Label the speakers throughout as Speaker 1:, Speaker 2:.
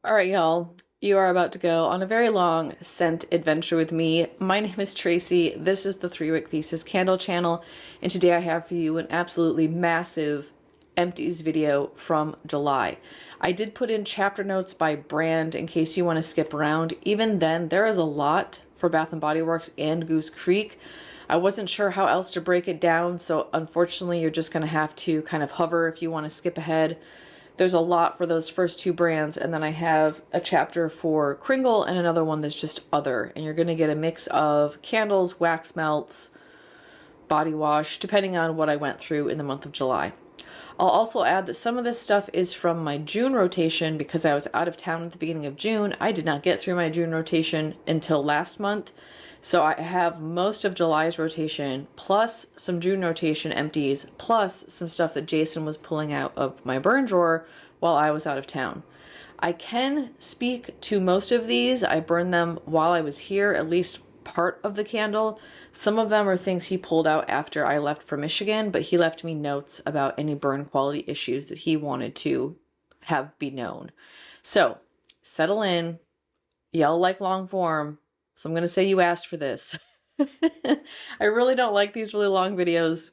Speaker 1: All right, y'all. You are about to go on a very long scent adventure with me. My name is Tracy. This is the Three-Wick Thesis Candle channel, and today I have for you an absolutely massive Empties video from July. I did put in chapter notes by brand in case you want to skip around. Even then, there is a lot for Bath & Body Works and Goose Creek. I wasn't sure how else to break it down, so unfortunately you're just going to have to kind of hover if you want to skip ahead. There's a lot for those first two brands, and then I have a chapter for Kringle and another one that's just other, and you're going to get a mix of candles, wax melts, body wash, depending on what I went through in the month of July. I'll also add that some of this stuff is from my June rotation because I was out of town at the beginning of June. I did not get through my June rotation until last month. So I have most of July's rotation, plus some June rotation empties, plus some stuff that Jason was pulling out of my burn drawer while I was out of town. I can speak to most of these. I burned them while I was here, at least part of the candle. Some of them are things he pulled out after I left for Michigan, but he left me notes about any burn quality issues that he wanted to have be known. So settle in, yell like long form. So I'm going to say you asked for this. I really don't like these really long videos.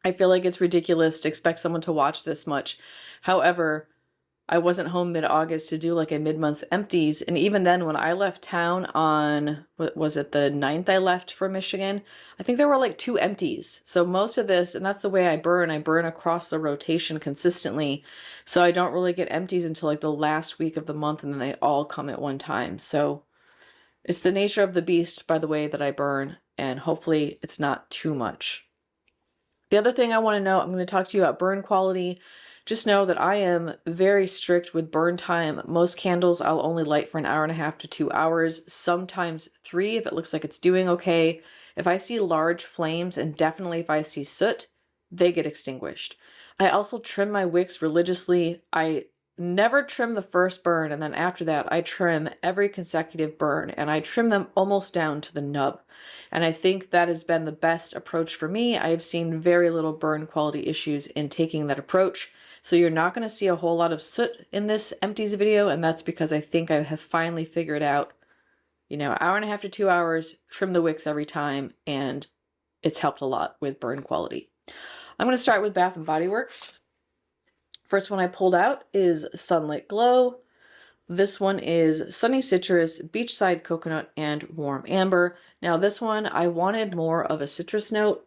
Speaker 1: I feel like it's ridiculous to expect someone to watch this much. However, I wasn't home mid-August to do like a mid-month empties. And even then, when I left town on, what was it, the 9th I left for Michigan, I think there were like 2 empties. So most of this, and that's the way I burn across the rotation consistently. So I don't really get empties until like the last week of the month, and then they all come at one time. So it's the nature of the beast by the way that I burn, and hopefully it's not too much. The other thing I want to know, I'm going to talk to you about burn quality. Just know that I am very strict with burn time. Most candles I'll only light for an hour and a half to 2 hours, sometimes 3 if it looks like it's doing okay. If I see large flames, and definitely if I see soot, they get extinguished. I also trim my wicks religiously. I never trim the first burn, and then after that I trim every consecutive burn, and I trim them almost down to the nub. And I think that has been the best approach for me. I have seen very little burn quality issues in taking that approach. So you're not going to see a whole lot of soot in this empties video, and that's because I think I have finally figured out, hour and a half to 2 hours, trim the wicks every time, and it's helped a lot with burn quality. I'm going to start with Bath & Body Works. First one I pulled out is Sunlit Glow. This one is Sunny Citrus, Beachside Coconut, and Warm Amber. Now this one, I wanted more of a citrus note.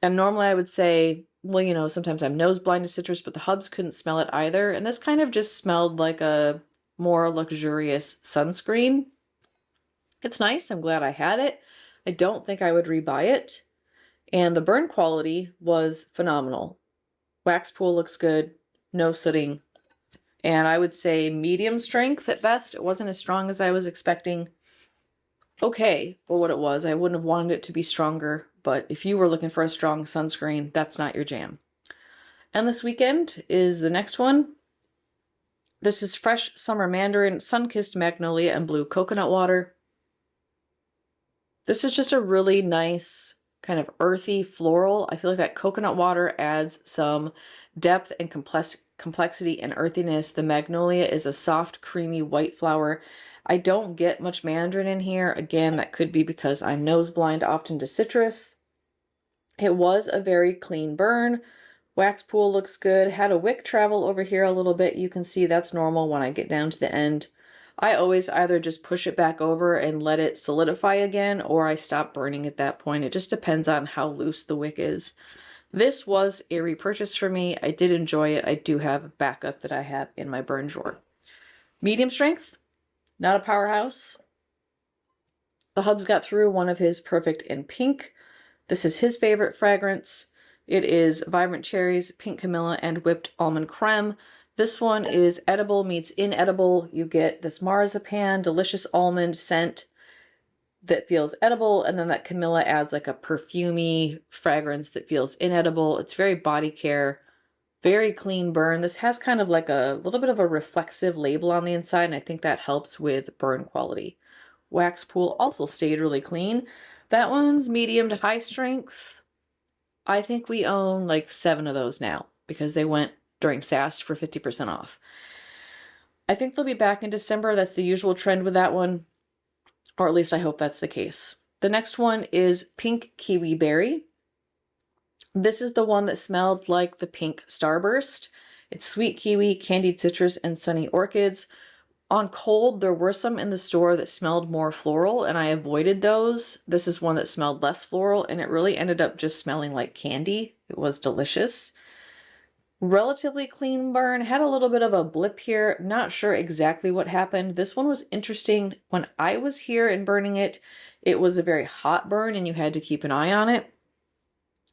Speaker 1: And normally I would say, well, sometimes I'm nose blind to citrus, but the hubs couldn't smell it either. And this kind of just smelled like a more luxurious sunscreen. It's nice. I'm glad I had it. I don't think I would rebuy it. And the burn quality was phenomenal. Wax pool looks good, no sooting, and I would say medium strength at best. It wasn't as strong as I was expecting. Okay for what it was. I wouldn't have wanted it to be stronger, but if you were looking for a strong sunscreen, that's not your jam. Endless Weekend is the next one. This is Fresh Summer Mandarin, Sun-Kissed Magnolia, and Blue Coconut Water. This is just a really nice kind of earthy floral. I feel like that coconut water adds some depth and complexity and earthiness. The magnolia is a soft, creamy white flower. I don't get much mandarin in here. Again, that could be because I'm nose blind often to citrus. It was a very clean burn. Wax pool looks good. Had a wick travel over here a little bit. You can see that's normal when I get down to the end. I always either just push it back over and let it solidify again, or I stop burning at that point. It just depends on how loose the wick is. This was a repurchase for me. I did enjoy it. I do have a backup that I have in my burn drawer. Medium strength, not a powerhouse. The hubs got through one of his Perfect in Pink. This is his favorite fragrance. It is Vibrant Cherries, Pink Camilla, and Whipped Almond Creme. This one is edible meets inedible. You get this marzipan, delicious almond scent that feels edible, and then that Camilla adds like a perfumey fragrance that feels inedible. It's very body care, very clean burn. This has kind of like a little bit of a reflexive label on the inside, and I think that helps with burn quality. Wax pool also stayed really clean. That one's medium to high strength. I think we own like 7 of those now because they went during SAS for 50% off. I think they'll be back in December. That's the usual trend with that one, or at least I hope that's the case. The next one is Pink Kiwi Berry. This is the one that smelled like the pink starburst. It's sweet kiwi, candied citrus, and sunny orchids. On cold, there were some in the store that smelled more floral, and I avoided those. This is one that smelled less floral, and it really ended up just smelling like candy. It was delicious. Relatively clean burn, had a little bit of a blip here. Not sure exactly what happened. This one was interesting. When I was here and burning it, it was a very hot burn and you had to keep an eye on it.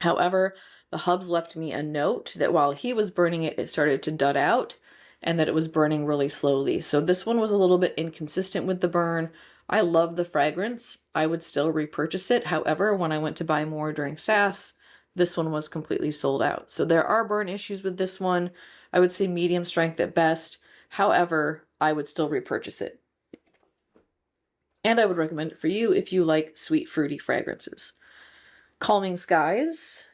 Speaker 1: However, the hubs left me a note that while he was burning it, it started to dud out and that it was burning really slowly. So this one was a little bit inconsistent with the burn. I love the fragrance. I would still repurchase it. However, when I went to buy more during SAS, this one was completely sold out. So there are burn issues with this one. I would say medium strength at best. However, I would still repurchase it. And I would recommend it for you if you like sweet, fruity fragrances. Calming Skies,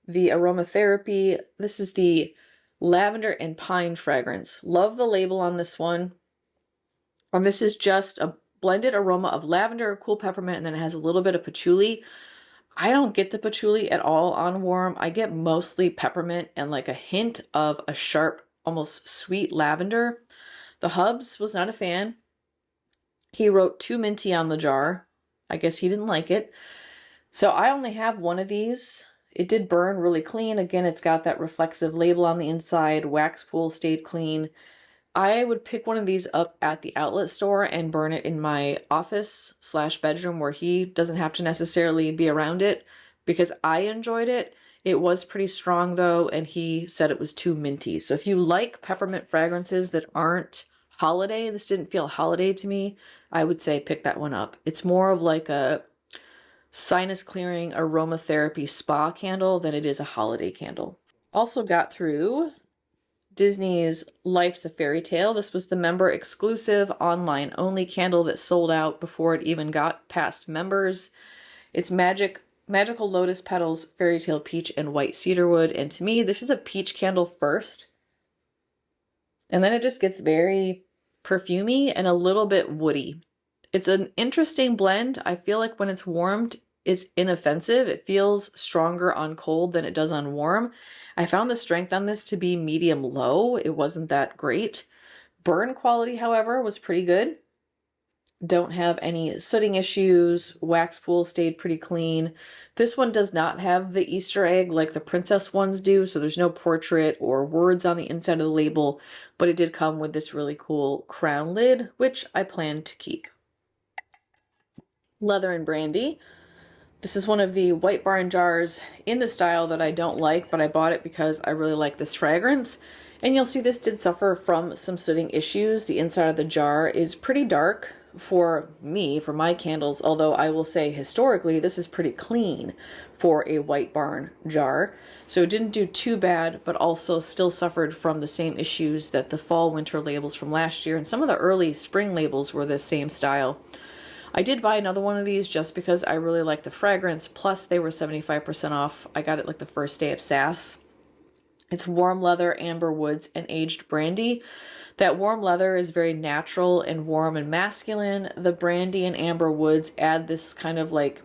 Speaker 1: the aromatherapy. This is the lavender and pine fragrance. Love the label on this one. And this is just a blended aroma of lavender, cool peppermint, and then it has a little bit of patchouli. I don't get the patchouli at all on warm. I get mostly peppermint and like a hint of a sharp, almost sweet lavender. The hubs was not a fan. He wrote too minty on the jar. I guess he didn't like it. So I only have one of these. It did burn really clean. Again, it's got that reflexive label on the inside. Wax pool stayed clean. I would pick one of these up at the outlet store and burn it in my office/bedroom where he doesn't have to necessarily be around it because I enjoyed it. It was pretty strong though, and he said it was too minty. So if you like peppermint fragrances that aren't holiday, this didn't feel holiday to me, I would say pick that one up. It's more of like a sinus clearing aromatherapy spa candle than it is a holiday candle. Also got through Disney's Life's a Fairy Tale. This was the member exclusive online only candle that sold out before it even got past members. It's magical lotus petals, fairy tale peach, and white cedarwood. And to me, this is a peach candle first. And then it just gets very perfumey and a little bit woody. It's an interesting blend. I feel like when it's warmed, it's inoffensive. It feels stronger on cold than it does on warm. I found the strength on this to be medium low. It wasn't that great. Burn quality, however, was pretty good. Don't have any sooting issues. Wax pool stayed pretty clean. This one does not have the Easter egg like the princess ones do, so there's no portrait or words on the inside of the label, but it did come with this really cool crown lid, which I plan to keep. Leather and Brandy. This is one of the White Barn jars in the style that I don't like, but I bought it because I really like this fragrance. And you'll see this did suffer from some sooting issues. The inside of the jar is pretty dark for me, for my candles, although I will say historically this is pretty clean for a White Barn jar. So it didn't do too bad, but also still suffered from the same issues that the fall-winter labels from last year and some of the early spring labels were the same style. I did buy another one of these just because I really like the fragrance, plus they were 75% off. I got it like the first day of SAS. It's warm leather, amber woods, and aged brandy. That warm leather is very natural and warm and masculine. The brandy and amber woods add this kind of like,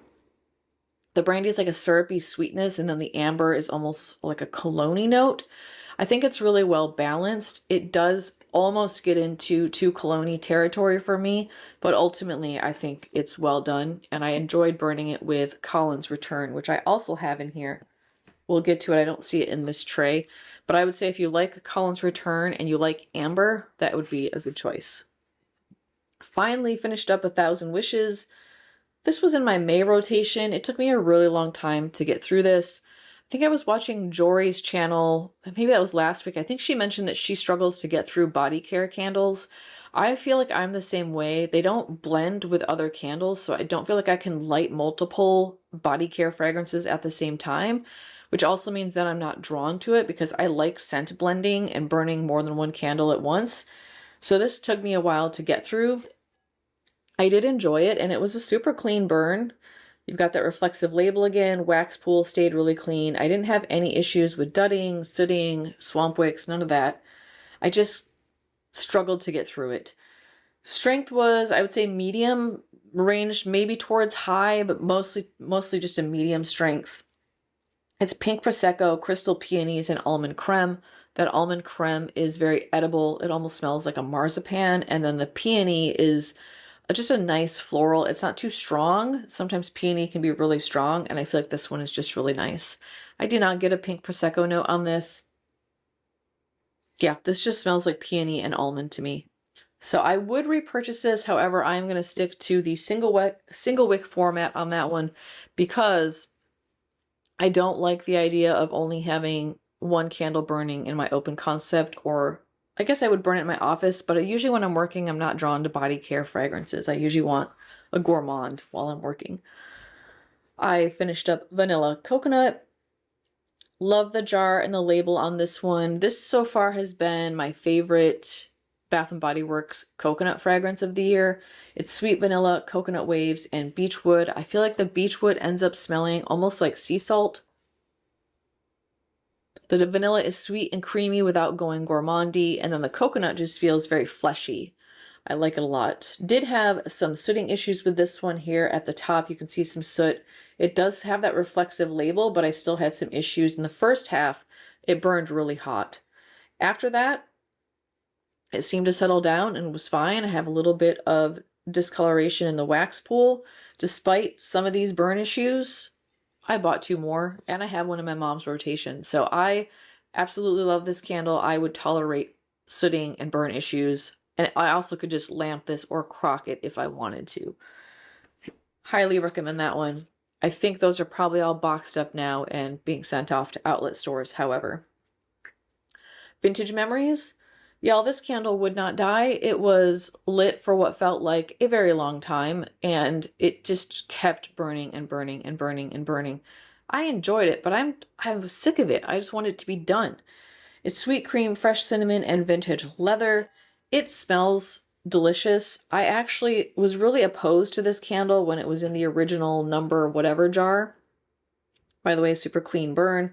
Speaker 1: the brandy is like a syrupy sweetness, and then the amber is almost like a cologne-y note. I think it's really well balanced. It does almost get into too cologne-y territory for me, but ultimately I think it's well done, and I enjoyed burning it with Collins Return, which I also have in here. We'll get to it. I don't see it in this tray, but I would say if you like Collins Return and you like amber, that would be a good choice. Finally finished up 1,000 Wishes. This was in my May rotation. It took me a really long time to get through this. I think I was watching Jory's channel, maybe that was last week. I think she mentioned that she struggles to get through body care candles. I feel like I'm the same way. They don't blend with other candles, so I don't feel like I can light multiple body care fragrances at the same time, which also means that I'm not drawn to it because I like scent blending and burning more than one candle at once. So this took me a while to get through. I did enjoy it, and it was a super clean burn. You've got that reflexive label again. Wax pool stayed really clean. I didn't have any issues with dudding, sooting, swamp wicks, none of that. I just struggled to get through it. Strength was, I would say, medium, ranged maybe towards high, but mostly just a medium strength. It's pink prosecco, crystal peonies, and almond creme. That almond creme is very edible. It almost smells like a marzipan. And then the peony is just a nice floral. It's not too strong. Sometimes peony can be really strong, and I feel like this one is just really nice. I did not get a pink prosecco note on this. Yeah, this just smells like peony and almond to me. So I would repurchase this. However, I'm going to stick to the single wick format on that one because I don't like the idea of only having one candle burning in my open concept, or I guess I would burn it in my office, but usually when I'm working, I'm not drawn to body care fragrances. I usually want a gourmand while I'm working. I finished up vanilla coconut. Love the jar and the label on this one. This so far has been my favorite Bath & Body Works coconut fragrance of the year. It's sweet vanilla, coconut waves, and beechwood. I feel like the beechwood ends up smelling almost like sea salt. The vanilla is sweet and creamy without going gourmandy, and then the coconut just feels very fleshy. I like it a lot. Did have some sooting issues with this one here at the top. You can see some soot. It does have that reflexive label, but I still had some issues. In the first half, it burned really hot. After that, it seemed to settle down and was fine. I have a little bit of discoloration in the wax pool. Despite some of these burn issues, I bought 2 more, and I have one in my mom's rotation. So I absolutely love this candle. I would tolerate sooting and burn issues. And I also could just lamp this or crock it if I wanted to. Highly recommend that one. I think those are probably all boxed up now and being sent off to outlet stores, however. Vintage Memories. Y'all, this candle would not die. It was lit for what felt like a very long time, and it just kept burning and burning and burning and burning. I enjoyed it, but I was sick of it. I just wanted it to be done. It's sweet cream, fresh cinnamon, and vintage leather. It smells delicious. I actually was really opposed to this candle when it was in the original number whatever jar. By the way, super clean burn.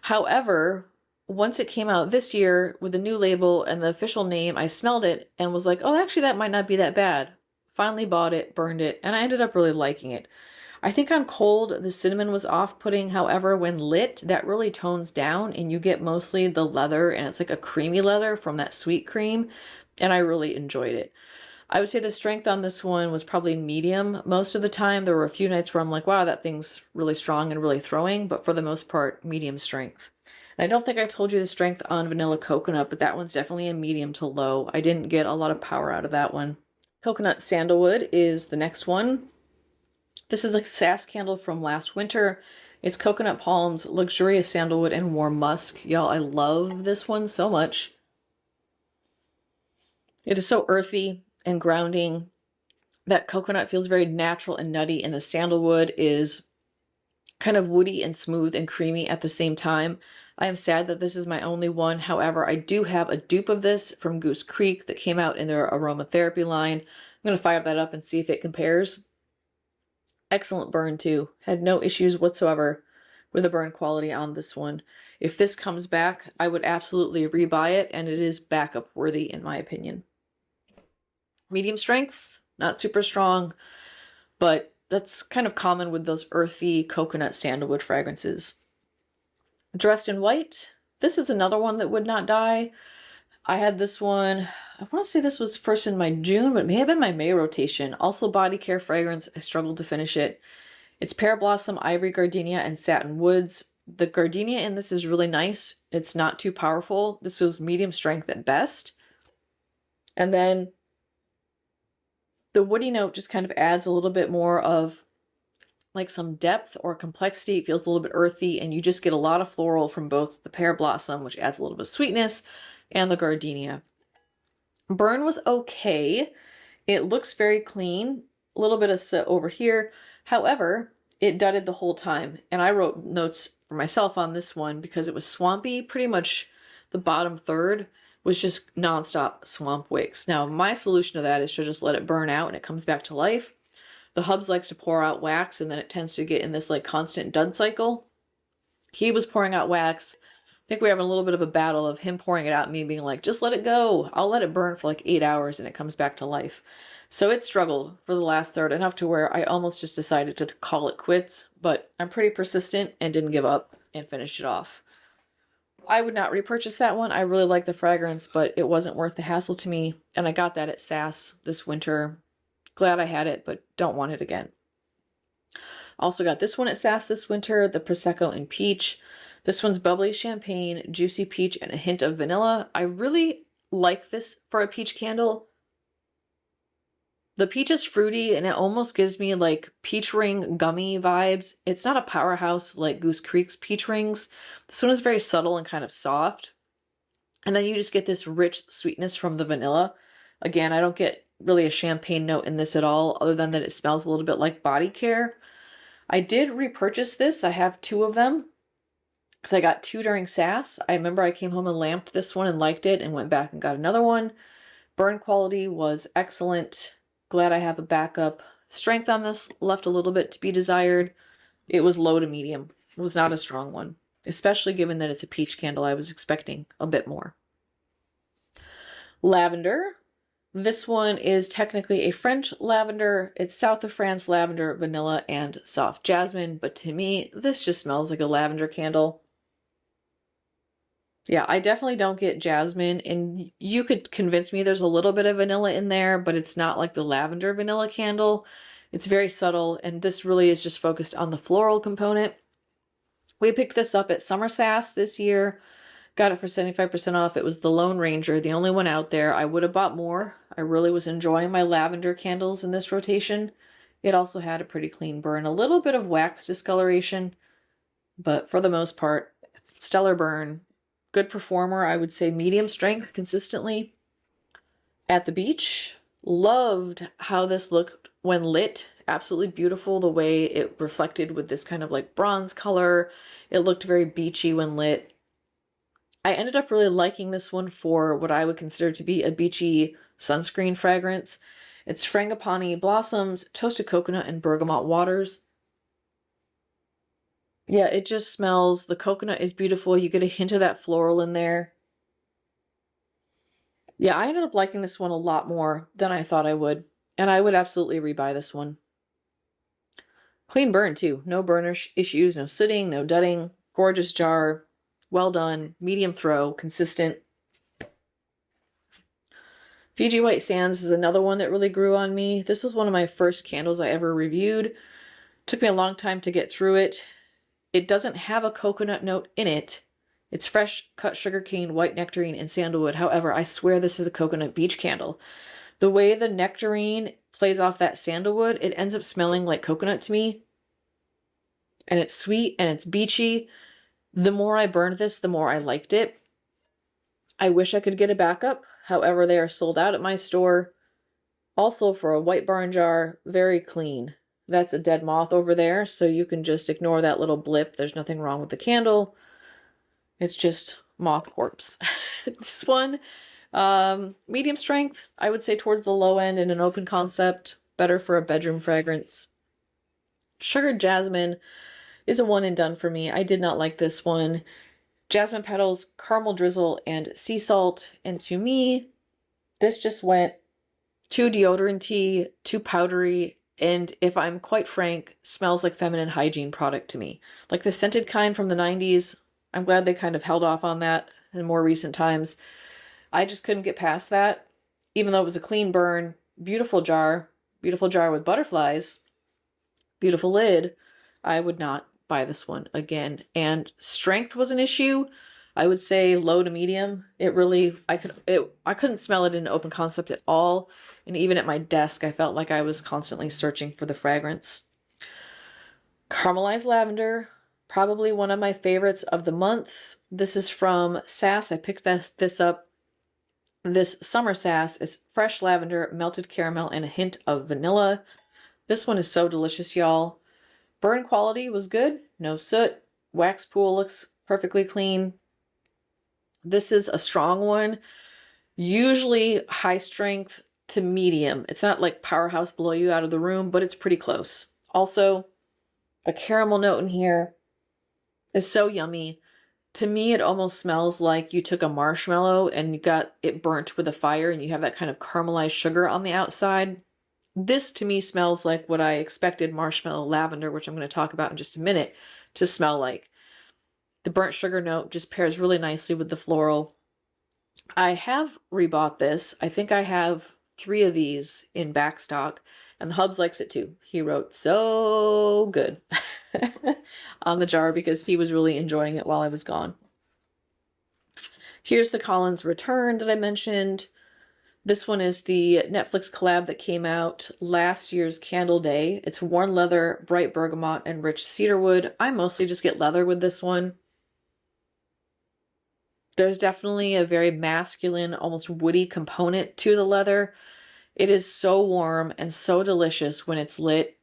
Speaker 1: However, once it came out this year with the new label and the official name, I smelled it and was like, oh, actually that might not be that bad. Finally bought it, burned it, and I ended up really liking it. I think on cold, the cinnamon was off-putting. However, when lit, that really tones down and you get mostly the leather, and it's like a creamy leather from that sweet cream, and I really enjoyed it. I would say the strength on this one was probably medium most of the time. There were a few nights where I'm like, wow, that thing's really strong and really throwing, but for the most part, medium strength. And I don't think I told you the strength on vanilla coconut, but that one's definitely a medium to low. I didn't get a lot of power out of that one. Coconut sandalwood is the next one. This is a sass candle from last winter. It's coconut palms, luxurious sandalwood, and warm musk. Y'all, I love this one so much. It is so earthy and grounding. That coconut feels very natural and nutty, and the sandalwood is kind of woody and smooth and creamy at the same time. I am sad that this is my only one. However, I do have a dupe of this from Goose Creek that came out in their aromatherapy line. I'm going to fire that up and see if it compares. Excellent burn too. Had no issues whatsoever with the burn quality on this one. If this comes back, I would absolutely rebuy it, and it is backup worthy in my opinion. Medium strength, not super strong, but that's kind of common with those earthy coconut sandalwood fragrances. Dressed in White. This is another one that would not die. I had this one, I want to say this was first in my June, but it may have been my May rotation. Also body care fragrance. I struggled to finish it. It's Pear Blossom, Ivory Gardenia, and Satin Woods. The gardenia in this is really nice. It's not too powerful. This was medium strength at best. And then the woody note just kind of adds a little bit more of like some depth or complexity. It feels a little bit earthy, and you just get a lot of floral from both the Pear Blossom, which adds a little bit of sweetness, and the gardenia. Burn was okay. It looks very clean. A little bit of soot over here. However, it dudded the whole time, and I wrote notes for myself on this one because it was swampy. Pretty much the bottom third was just nonstop swamp wicks. Now, my solution to that is to just let it burn out and it comes back to life. The hubs likes to pour out wax, and then it tends to get in this like constant dud cycle. He was pouring out wax think we're having a little bit of a battle of him pouring it out and me being like, just let it go. I'll let it burn for like 8 hours and it comes back to life. So it struggled for the last third, enough to where I almost just decided to call it quits, but I'm pretty persistent and didn't give up and finished it off. I would not repurchase that one. I really like the fragrance, but it wasn't worth the hassle to me. And I got that at Sass this winter. Glad I had it, but don't want it again. Also got this one at Sass this winter, the Prosecco and Peach. This one's bubbly champagne, juicy peach, and a hint of vanilla. I really like this for a peach candle. The peach is fruity and it almost gives me like peach ring gummy vibes. It's not a powerhouse like Goose Creek's peach rings. This one is very subtle and kind of soft. And then you just get this rich sweetness from the vanilla. Again, I don't get really a champagne note in this at all, other than that it smells a little bit like body care. I did repurchase this. I have 2 of them because I got 2 during Sass. I remember I came home and lamped this one and liked it and went back and got another one. Burn quality was excellent. Glad I have a backup. Strength on this left a little bit to be desired. It was low to medium. It was not a strong one, especially given that it's a peach candle. I was expecting a bit more. Lavender. This one is technically a French lavender. It's south of France lavender, vanilla, and soft jasmine. But to me, this just smells like a lavender candle. Yeah, I definitely don't get jasmine, and you could convince me there's a little bit of vanilla in there, but it's not like the lavender vanilla candle. It's very subtle, and this really is just focused on the floral component. We picked this up at Summer Sass this year. Got it for 75% off. It was the Lone Ranger, the only one out there. I would have bought more. I really was enjoying my lavender candles in this rotation. It also had a pretty clean burn, a little bit of wax discoloration, but for the most part, stellar burn. Good performer, I would say medium strength consistently. At the beach, loved how this looked when lit. Absolutely beautiful the way it reflected with this kind of like bronze color. It looked very beachy when lit. I ended up really liking this one for what I would consider to be a beachy sunscreen fragrance. It's frangipani blossoms, toasted coconut, and bergamot waters. Yeah, it just smells, the coconut is beautiful. You get a hint of that floral in there. Yeah, I ended up liking this one a lot more than I thought I would. And I would absolutely rebuy this one. Clean burn too. No burner issues, no sooting, no dudding. Gorgeous jar. Well done. Medium throw. Consistent. Fiji White Sands is another one that really grew on me. This was one of my first candles I ever reviewed. Took me a long time to get through it. It doesn't have a coconut note in it. It's fresh cut sugarcane, white nectarine, and sandalwood. However, I swear this is a coconut beach candle. The way the nectarine plays off that sandalwood, it ends up smelling like coconut to me. And it's sweet and it's beachy. The more I burned this, the more I liked it. I wish I could get a backup. However, they are sold out at my store. Also for a white barn jar, very clean. That's a dead moth over there, so you can just ignore that little blip. There's nothing wrong with the candle. It's just moth corpse. This one, medium strength, I would say towards the low end in an open concept. Better for a bedroom fragrance. Sugared jasmine is a one and done for me. I did not like this one. Jasmine petals, caramel drizzle, and sea salt. And to me, this just went too deodorant-y, too powdery, and if I'm quite frank, smells like feminine hygiene product to me. Like the scented kind from the 90s. I'm glad they kind of held off on that in more recent times. I just couldn't get past that. Even though it was a clean burn, beautiful jar with butterflies, beautiful lid, I would not buy this one again. And strength was an issue. I would say low to medium. I couldn't smell it in open concept at all. And even at my desk, I felt like I was constantly searching for the fragrance. Caramelized lavender, probably one of my favorites of the month. This is from Sass. I picked this up this Summer Sass. It's fresh lavender, melted caramel, and a hint of vanilla. This one is so delicious, y'all. Burn quality was good. No soot. Wax pool looks perfectly clean. This is a strong one. Usually high strength to medium. It's not like powerhouse blow you out of the room, but it's pretty close. Also, the caramel note in here is so yummy. To me, it almost smells like you took a marshmallow and you got it burnt with a fire and you have that kind of caramelized sugar on the outside. This to me smells like what I expected marshmallow lavender, which I'm going to talk about in just a minute, to smell like. The burnt sugar note just pairs really nicely with the floral. I have rebought this. I think I have 3 of these in back stock, and the hubs likes it too. He wrote so good on the jar because he was really enjoying it while I was gone. Here's the Collins Return that I mentioned. This one is the Netflix collab that came out last year's Candle Day. It's worn leather, bright bergamot, and rich cedarwood. I mostly just get leather with this one. There's definitely a very masculine, almost woody component to the leather. It is so warm and so delicious when it's lit.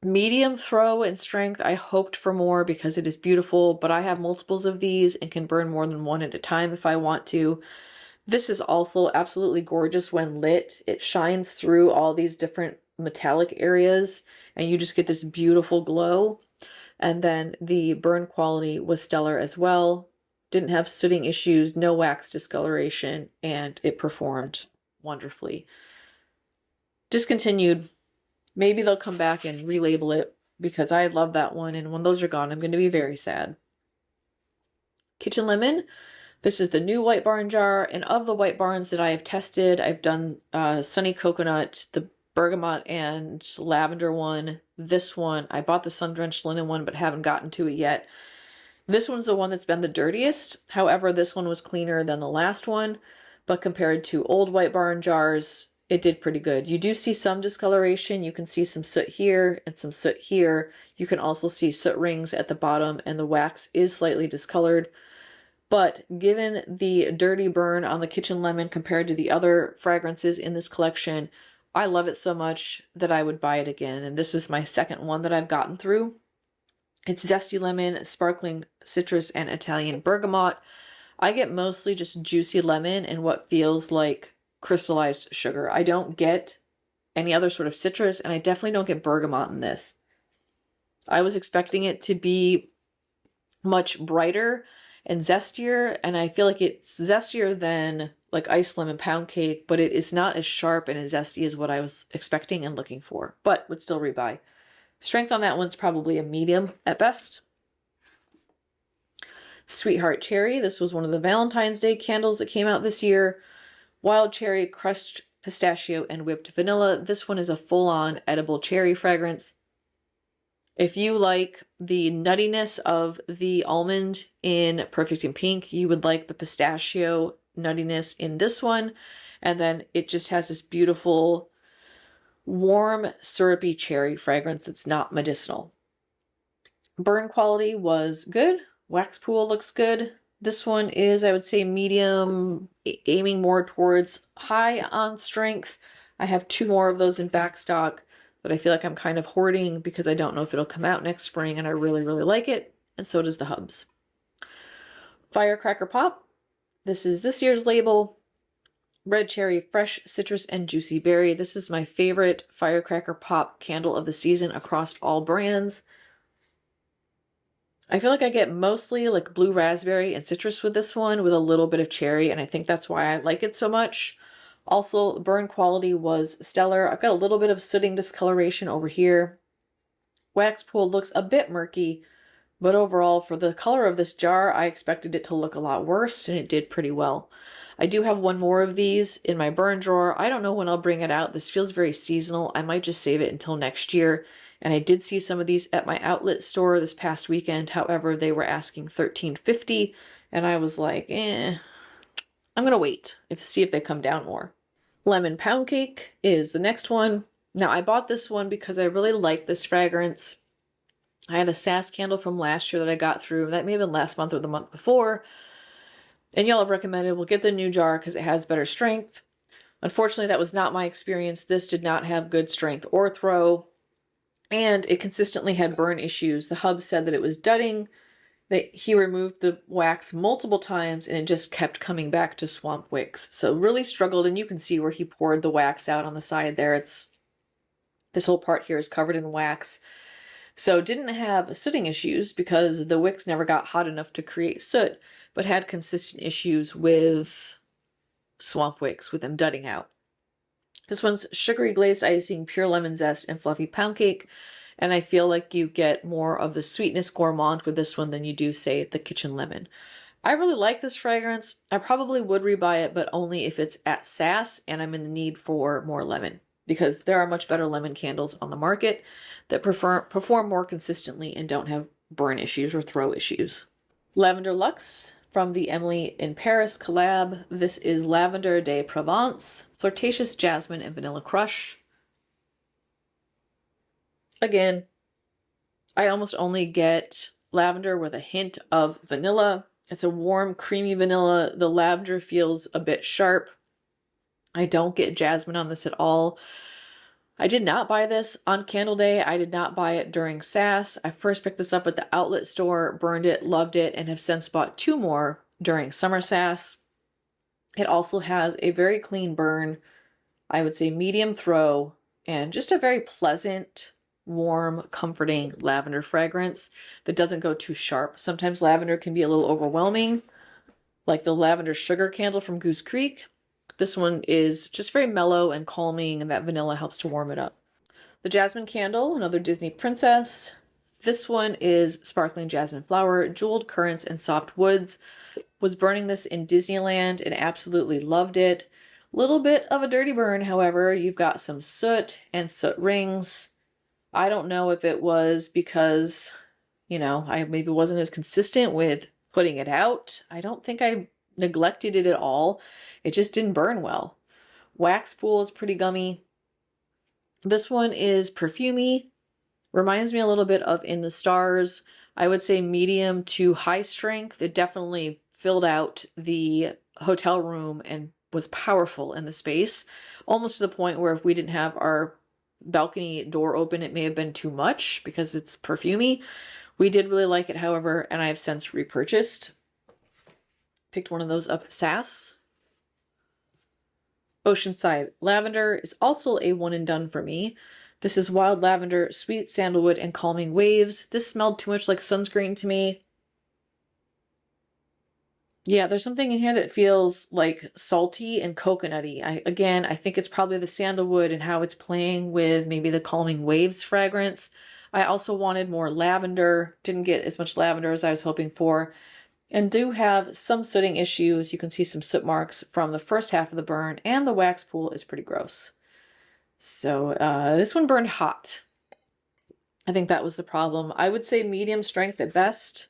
Speaker 1: Medium throw and strength. I hoped for more because it is beautiful, but I have multiples of these and can burn more than one at a time if I want to. This is also absolutely gorgeous when lit. It shines through all these different metallic areas and you just get this beautiful glow. And then the burn quality was stellar as well. Didn't have sooting issues, no wax discoloration, and it performed wonderfully. Discontinued. Maybe they'll come back and relabel it because I love that one, and when those are gone, I'm going to be very sad. Kitchen Lemon. This is the new White Barn jar, and of the White Barns that I have tested, I've done Sunny Coconut, the Bergamot and Lavender one. This one, I bought the Sun Drenched Linen one, but haven't gotten to it yet. This one's the one that's been the dirtiest. However, this one was cleaner than the last one, but compared to old White Barn jars, it did pretty good. You do see some discoloration. You can see some soot here and some soot here. You can also see soot rings at the bottom, and the wax is slightly discolored. But given the dirty burn on the Kitchen Lemon compared to the other fragrances in this collection, I love it so much that I would buy it again. And this is my second one that I've gotten through. It's zesty lemon, sparkling citrus, and Italian bergamot. I get mostly just juicy lemon and what feels like crystallized sugar. I don't get any other sort of citrus, and I definitely don't get bergamot in this. I was expecting it to be much brighter and zestier, and I feel like it's zestier than like iced lemon pound cake, but it is not as sharp and as zesty as what I was expecting and looking for, but would still rebuy. Strength on that one's probably a medium at best. Sweetheart Cherry. This was one of the Valentine's Day candles that came out this year. Wild cherry, crushed pistachio, and whipped vanilla. This one is a full-on edible cherry fragrance. If you like the nuttiness of the almond in Perfect in Pink, you would like the pistachio nuttiness in this one. And then it just has this beautiful warm, syrupy cherry fragrance that's not medicinal. Burn quality was good. Wax pool looks good. This one is, I would say, medium, aiming more towards high on strength. I have 2 more of those in back stock that I feel like I'm kind of hoarding because I don't know if it'll come out next spring, and I really, really like it, and so does the hubs. Firecracker Pop. This is this year's label. Red cherry, fresh citrus, and juicy berry. This is my favorite Firecracker Pop candle of the season across all brands. I feel like I get mostly like blue raspberry and citrus with this one with a little bit of cherry, and I think that's why I like it so much. Also, burn quality was stellar. I've got a little bit of sooting discoloration over here. Wax pool looks a bit murky, but overall, for the color of this jar, I expected it to look a lot worse, and it did pretty well. I do have 1 more of these in my burn drawer. I don't know when I'll bring it out. This feels very seasonal. I might just save it until next year. And I did see some of these at my outlet store this past weekend. However, they were asking $13.50, and I was like, I'm gonna wait see if they come down more. Lemon Pound Cake is the next one. Now, I bought this one because I really like this fragrance. I had a Sass candle from last year that I got through. That may have been last month or the month before. And y'all have recommended, we'll get the new jar because it has better strength. Unfortunately, that was not my experience. This did not have good strength or throw. And it consistently had burn issues. The hub said that it was dudding, that he removed the wax multiple times, and it just kept coming back to swamp wicks. So really struggled, and you can see where he poured the wax out on the side there. This whole part here is covered in wax. So didn't have sooting issues because the wicks never got hot enough to create soot, but had consistent issues with swamp wicks, with them dudding out. This one's sugary glazed icing, pure lemon zest, and fluffy pound cake. And I feel like you get more of the sweetness gourmand with this one than you do, say, the kitchen lemon. I really like this fragrance. I probably would rebuy it, but only if it's at SAS and I'm in the need for more lemon, because there are much better lemon candles on the market that perform more consistently and don't have burn issues or throw issues. Lavender Luxe from the Emily in Paris collab. This is Lavender de Provence, Flirtatious Jasmine and Vanilla Crush. Again, I almost only get lavender with a hint of vanilla. It's a warm, creamy vanilla. The lavender feels a bit sharp. I don't get jasmine on this at all. I did not buy this on Candle Day. I did not buy it during SAS. I first picked this up at the outlet store, burned it, loved it, and have since bought 2 more during summer SAS. It also has a very clean burn, I would say medium throw, and just a very pleasant, warm, comforting lavender fragrance that doesn't go too sharp. Sometimes lavender can be a little overwhelming, like the lavender sugar candle from Goose Creek. This one is just very mellow and calming, and that vanilla helps to warm it up. The Jasmine Candle, another Disney princess. This one is sparkling jasmine flower, jeweled currants, and soft woods. Was burning this in Disneyland and absolutely loved it. Little bit of a dirty burn, however. You've got some soot and soot rings. I don't know if it was because, I maybe wasn't as consistent with putting it out. I don't think I neglected it at all. It just didn't burn well. Wax Pool is pretty gummy. This one is perfumey. Reminds me a little bit of In the Stars. I would say medium to high strength. It definitely filled out the hotel room and was powerful in the space. Almost to the point where if we didn't have our balcony door open, it may have been too much because it's perfumey. We did really like it, however, and I have since repurchased. Picked one of those up at SAS. Oceanside Lavender is also a one and done for me. This is Wild Lavender, Sweet Sandalwood, and Calming Waves. This smelled too much like Sunscreen to me. Yeah, there's something in here that feels like salty and coconutty. I think it's probably the sandalwood and how it's playing with maybe the Calming Waves fragrance. I also wanted more lavender. Didn't get as much lavender as I was hoping for. And do have some sooting issues. You can see some soot marks from the first half of the burn, and the wax pool is pretty gross. So this one burned hot. I think that was the problem. I would say medium strength at best,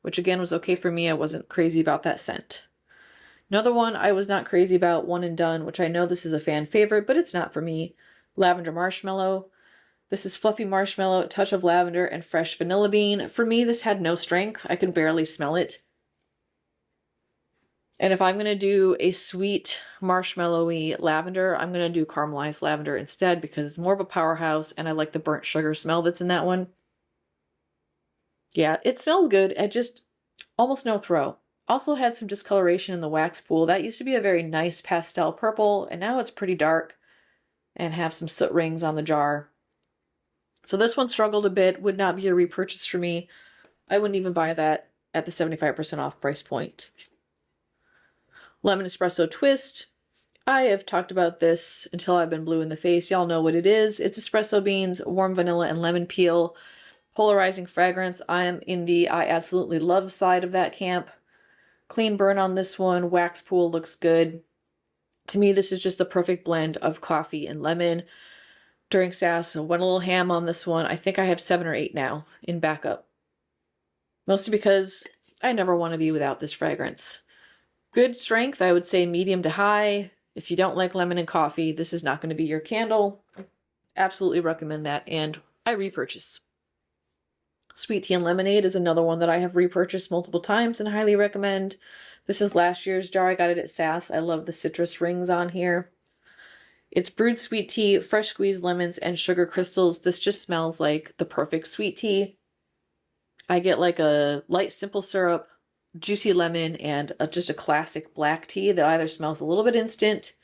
Speaker 1: which again was okay for me. I wasn't crazy about that scent. Another one I was not crazy about, one and done, which I know this is a fan favorite, but it's not for me. Lavender Marshmallow. This is fluffy marshmallow, touch of lavender, and fresh vanilla bean. For me, this had no strength. I could barely smell it. And if I'm going to do a sweet marshmallowy lavender, I'm going to do caramelized lavender instead because it's more of a powerhouse and I like the burnt sugar smell that's in that one. Yeah, it smells good. It just almost no throw. Also had some discoloration in the wax pool. That used to be a very nice pastel purple, and now it's pretty dark and have some soot rings on the jar. So this one struggled a bit, would not be a repurchase for me. I wouldn't even buy that at the 75% off price point. Lemon Espresso Twist. I have talked about this until I've been blue in the face. Y'all know what it is. It's espresso beans, warm vanilla, and lemon peel. Polarizing fragrance. I am in the I absolutely love side of that camp. Clean burn on this one. Wax pool looks good. To me, this is just the perfect blend of coffee and lemon. During SAS, I went a little ham on this one. I think I have 7 or 8 now in backup. Mostly because I never want to be without this fragrance. Good strength, I would say medium to high. If you don't like lemon and coffee, this is not going to be your candle. Absolutely recommend that, and I repurchase. Sweet Tea and Lemonade is another one that I have repurchased multiple times and highly recommend. This is last year's jar. I got it at SAS. I love the citrus rings on here. It's brewed sweet tea, fresh squeezed lemons, and sugar crystals. This just smells like the perfect sweet tea. I get like a light simple syrup, juicy lemon, and just a classic black tea that either smells a little bit instant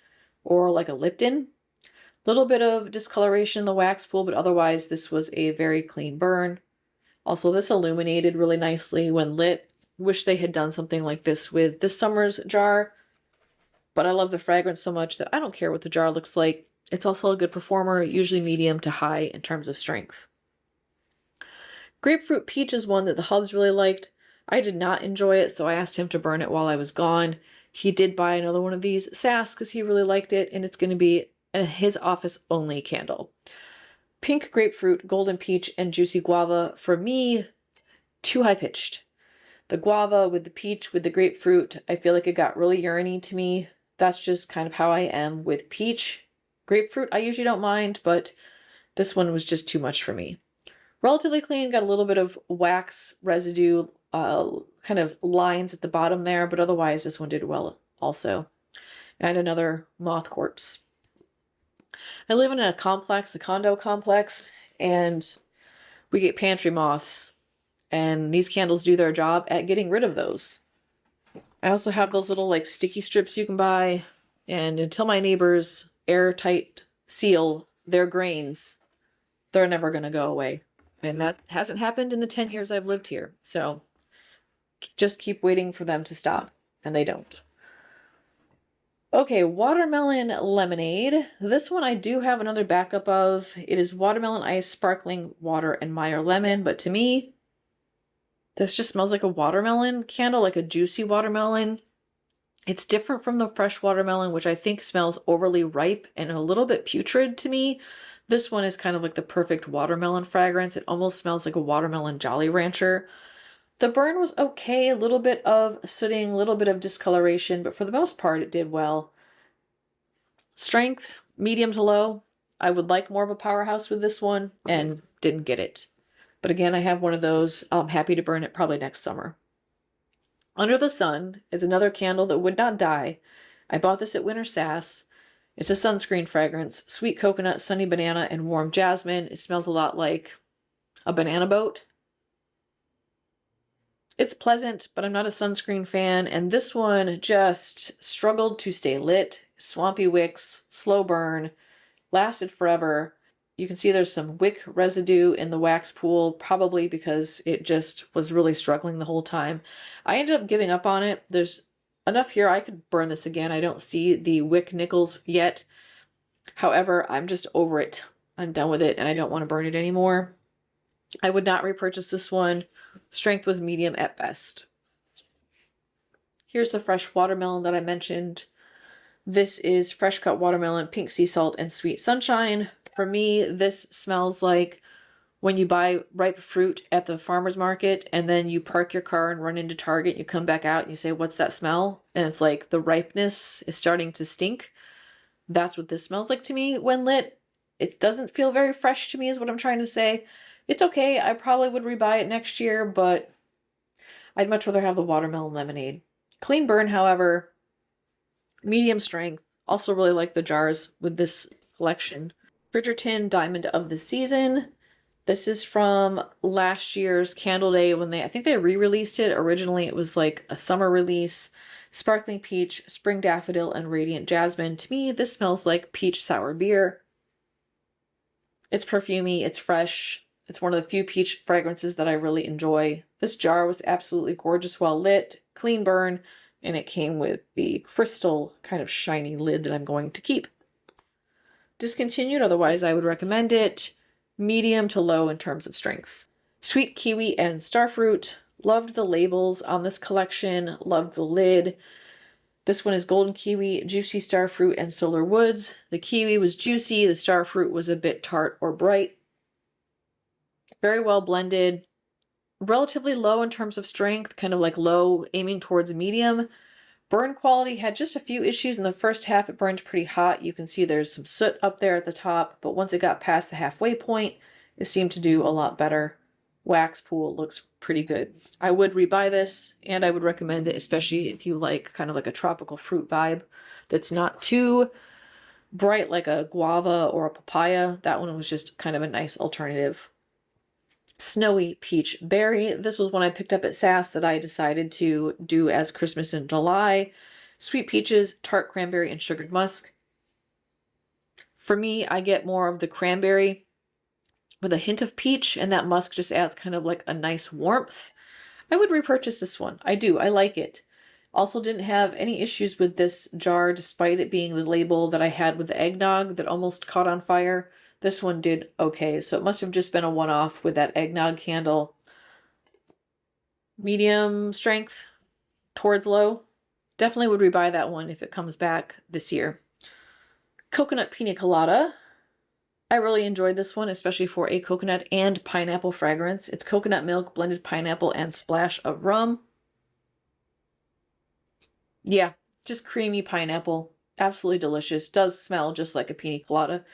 Speaker 1: or like a Lipton. Little bit of discoloration in the wax pool, but otherwise this was a very clean burn. Also, this illuminated really nicely when lit. Wish they had done something like this with this summer's jar, but I love the fragrance so much that I don't care what the jar looks like. It's also a good performer, usually medium to high in terms of strength. Grapefruit Peach is one that the hubs really liked. I did not enjoy it, so I asked him to burn it while I was gone. He did buy another one of these sass because he really liked it, and it's going to be his office only candle. Pink Grapefruit, Golden Peach, and Juicy Guava, for me, too high-pitched. The guava with the peach with the grapefruit, I feel like it got really urine-y to me. That's just kind of how I am with peach. Grapefruit I usually don't mind, but this one was just too much for me. Relatively clean, got a little bit of wax residue, kind of lines at the bottom there, but otherwise this one did well also. And another moth corpse. I live in a condo complex, and we get pantry moths, and these candles do their job at getting rid of those. I also have those little like sticky strips you can buy, and until my neighbors airtight seal their grains, they're never going to go away. And that hasn't happened in the 10 years I've lived here. So just keep waiting for them to stop, and they don't. Okay, watermelon lemonade. This one I do have another backup of. It is watermelon ice, sparkling water, and Meyer lemon. But to me, this just smells like a watermelon candle, like a juicy watermelon. It's different from the fresh watermelon, which I think smells overly ripe and a little bit putrid to me. This one is kind of like the perfect watermelon fragrance. It almost smells like a watermelon Jolly Rancher. The burn was okay, a little bit of sooting, a little bit of discoloration, but for the most part it did well. Strength, medium to low. I would like more of a powerhouse with this one and didn't get it. But again, I have one of those. I'm happy to burn it probably next summer. Under the Sun is another candle that would not die. I bought this at Winter Sass. It's a sunscreen fragrance, sweet coconut, sunny banana, and warm jasmine. It smells a lot like a banana boat. It's pleasant, but I'm not a sunscreen fan, and this one just struggled to stay lit. Swampy wicks, slow burn, lasted forever. You can see there's some wick residue in the wax pool, probably because it just was really struggling the whole time. I ended up giving up on it. There's enough here I could burn this again. I don't see the wick nickels yet. However, I'm just over it. I'm done with it, and I don't want to burn it anymore. I would not repurchase this one. Strength was medium at best. Here's the fresh watermelon that I mentioned. This is fresh cut watermelon, pink sea salt, and sweet sunshine. For me, this smells like when you buy ripe fruit at the farmer's market and then you park your car and run into Target and you come back out and you say, "What's that smell?" And it's like the ripeness is starting to stink. That's what this smells like to me when lit. It doesn't feel very fresh to me is what I'm trying to say. It's okay. I probably would rebuy it next year, but I'd much rather have the watermelon lemonade. Clean burn, however, medium strength. Also really like the jars with this collection. Bridgerton Diamond of the Season. This is from last year's Candle Day when I think they re-released it. Originally it was like a summer release. Sparkling Peach, Spring Daffodil, and Radiant Jasmine. To me, this smells like peach sour beer. It's perfumey, it's fresh. It's one of the few peach fragrances that I really enjoy. This jar was absolutely gorgeous, well lit, clean burn, and it came with the crystal kind of shiny lid that I'm going to keep. Discontinued, otherwise I would recommend it. Medium to low in terms of strength. Sweet Kiwi and Starfruit. Loved the labels on this collection, loved the lid. This one is Golden Kiwi, Juicy Starfruit, and Solar Woods. The kiwi was juicy, the starfruit was a bit tart or bright. Very well blended. Relatively low in terms of strength, kind of like low, aiming towards medium. Burn quality had just a few issues in the first half. It burned pretty hot. You can see there's some soot up there at the top, but once it got past the halfway point, it seemed to do a lot better. Wax pool looks pretty good. I would rebuy this, and I would recommend it, especially if you like kind of like a tropical fruit vibe that's not too bright like a guava or a papaya. That one was just kind of a nice alternative. Snowy Peach Berry. This was one I picked up at Sass that I decided to do as Christmas in July. Sweet peaches, tart cranberry, and sugared musk. For me, I get more of the cranberry with a hint of peach, and that musk just adds kind of like a nice warmth. I would repurchase this one. I do. I like it. Also didn't have any issues with this jar despite it being the label that I had with the eggnog that almost caught on fire. This one did okay, so it must have just been a one-off with that eggnog candle. Medium strength towards low. Definitely would rebuy that one if it comes back this year. Coconut Pina Colada. I really enjoyed this one, especially for a coconut and pineapple fragrance. It's coconut milk, blended pineapple, and splash of rum. Yeah, just creamy pineapple. Absolutely delicious. Does smell just like a pina colada.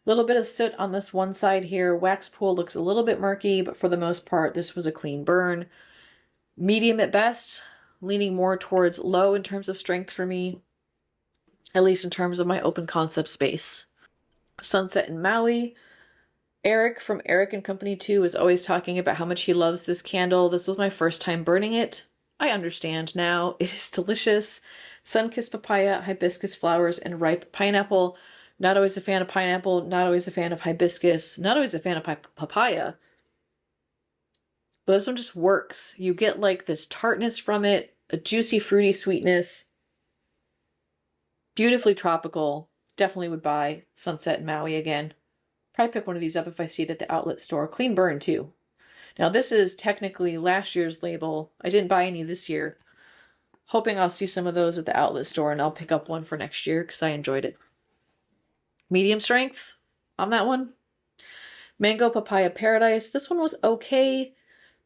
Speaker 1: Little bit of soot on this one side here. Wax pool looks a little bit murky, but for the most part, this was a clean burn. Medium at best, leaning more towards low in terms of strength for me, at least in terms of my open concept space. Sunset in Maui. Eric from Eric & Company 2 is always talking about how much he loves this candle. This was my first time burning it. I understand now. It is delicious. Sun-kissed papaya, hibiscus flowers, and ripe pineapple. Not always a fan of pineapple, not always a fan of hibiscus, not always a fan of papaya. But this one just works. You get like this tartness from it, a juicy, fruity sweetness. Beautifully tropical. Definitely would buy Sunset in Maui again. Probably pick one of these up if I see it at the outlet store. Clean burn too. Now this is technically last year's label. I didn't buy any this year. Hoping I'll see some of those at the outlet store and I'll pick up one for next year because I enjoyed it. Medium strength on that one. Mango Papaya Paradise. This one was okay.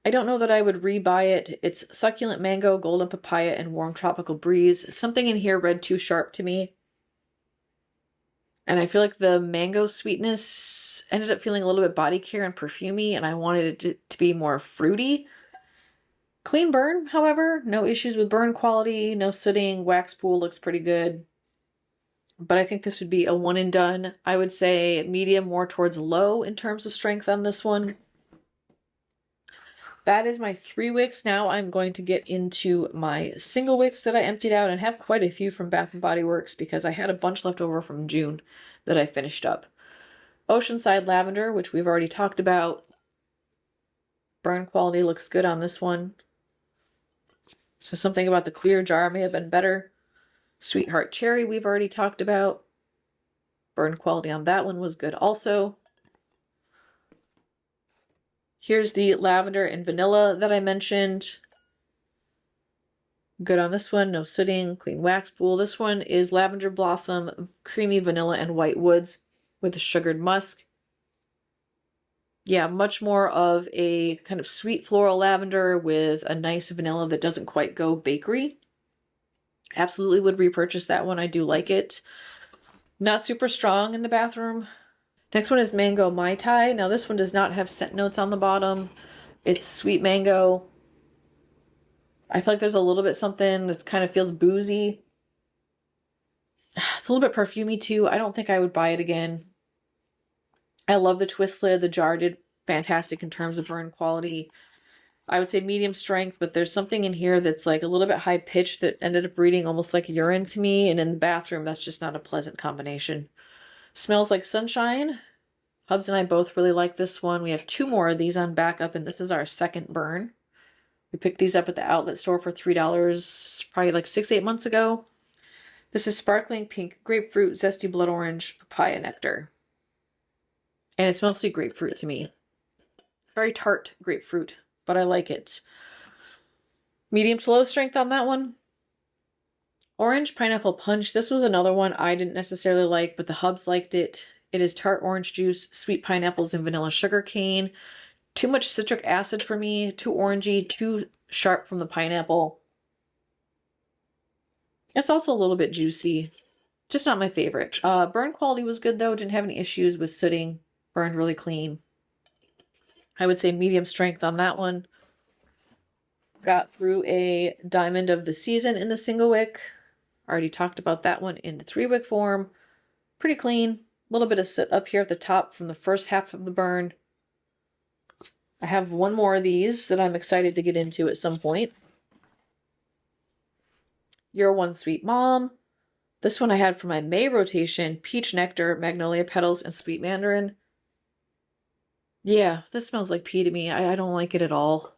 Speaker 1: I don't know that I would rebuy it. It's succulent mango, golden papaya, and warm tropical breeze. Something in here read too sharp to me. And I feel like the mango sweetness ended up feeling a little bit body care and perfumey, and I wanted it to be more fruity. Clean burn, however. No issues with burn quality, no sooting. Wax pool looks pretty good. But I think this would be a one and done. I would say medium, more towards low in terms of strength on this one. That is my Three-Wicks. Now I'm going to get into my Single-Wicks that I emptied out and have quite a few from Bath & Body Works because I had a bunch left over from June that I finished up. Oceanside Lavender, which we've already talked about. Burn quality looks good on this one. So something about the clear jar may have been better. Sweetheart Cherry we've already talked about. Burn quality on that one was good also. Here's the lavender and vanilla that I mentioned. Good on this one, no sooting, clean wax pool. This one is lavender blossom, creamy vanilla, and white woods with a sugared musk. Yeah, much more of a kind of sweet floral lavender with a nice vanilla that doesn't quite go bakery. Absolutely would repurchase that one. I do like it. Not super strong in the bathroom. Next one is Mango Mai Tai. Now this one does not have scent notes on the bottom. It's sweet mango. I feel like there's a little bit something that kind of feels boozy. It's a little bit perfumey too. I don't think I would buy it again. I love the twist lid. The jar did fantastic in terms of burn quality. I would say medium strength, but there's something in here that's like a little bit high pitched that ended up reading almost like urine to me. And in the bathroom, that's just not a pleasant combination. Smells like sunshine. Hubs and I both really like this one. We have two more of these on backup, and this is our second burn. We picked these up at the outlet store for $3, probably like 6-8 months ago. This is sparkling pink grapefruit, zesty blood orange, papaya nectar. And it's mostly grapefruit to me. Very tart grapefruit, but I like it. Medium to low strength on that one. Orange Pineapple Punch. This was another one I didn't necessarily like, but the hubs liked it. It is tart orange juice, sweet pineapples, and vanilla sugar cane. Too much citric acid for me. Too orangey, too sharp from the pineapple. It's also a little bit juicy. Just not my favorite. Burn quality was good though. Didn't have any issues with sooting. Burned really clean. I would say medium strength on that one. Got through a Diamond of the Season in the Single-Wick. Already talked about that one in the Three-Wick form. Pretty clean. A little bit of soot up here at the top from the first half of the burn. I have one more of these that I'm excited to get into at some point. You're One Sweet Mom. This one I had for my May rotation. Peach Nectar, Magnolia Petals, and Sweet Mandarin. Yeah, this smells like pee to me. I don't like it at all.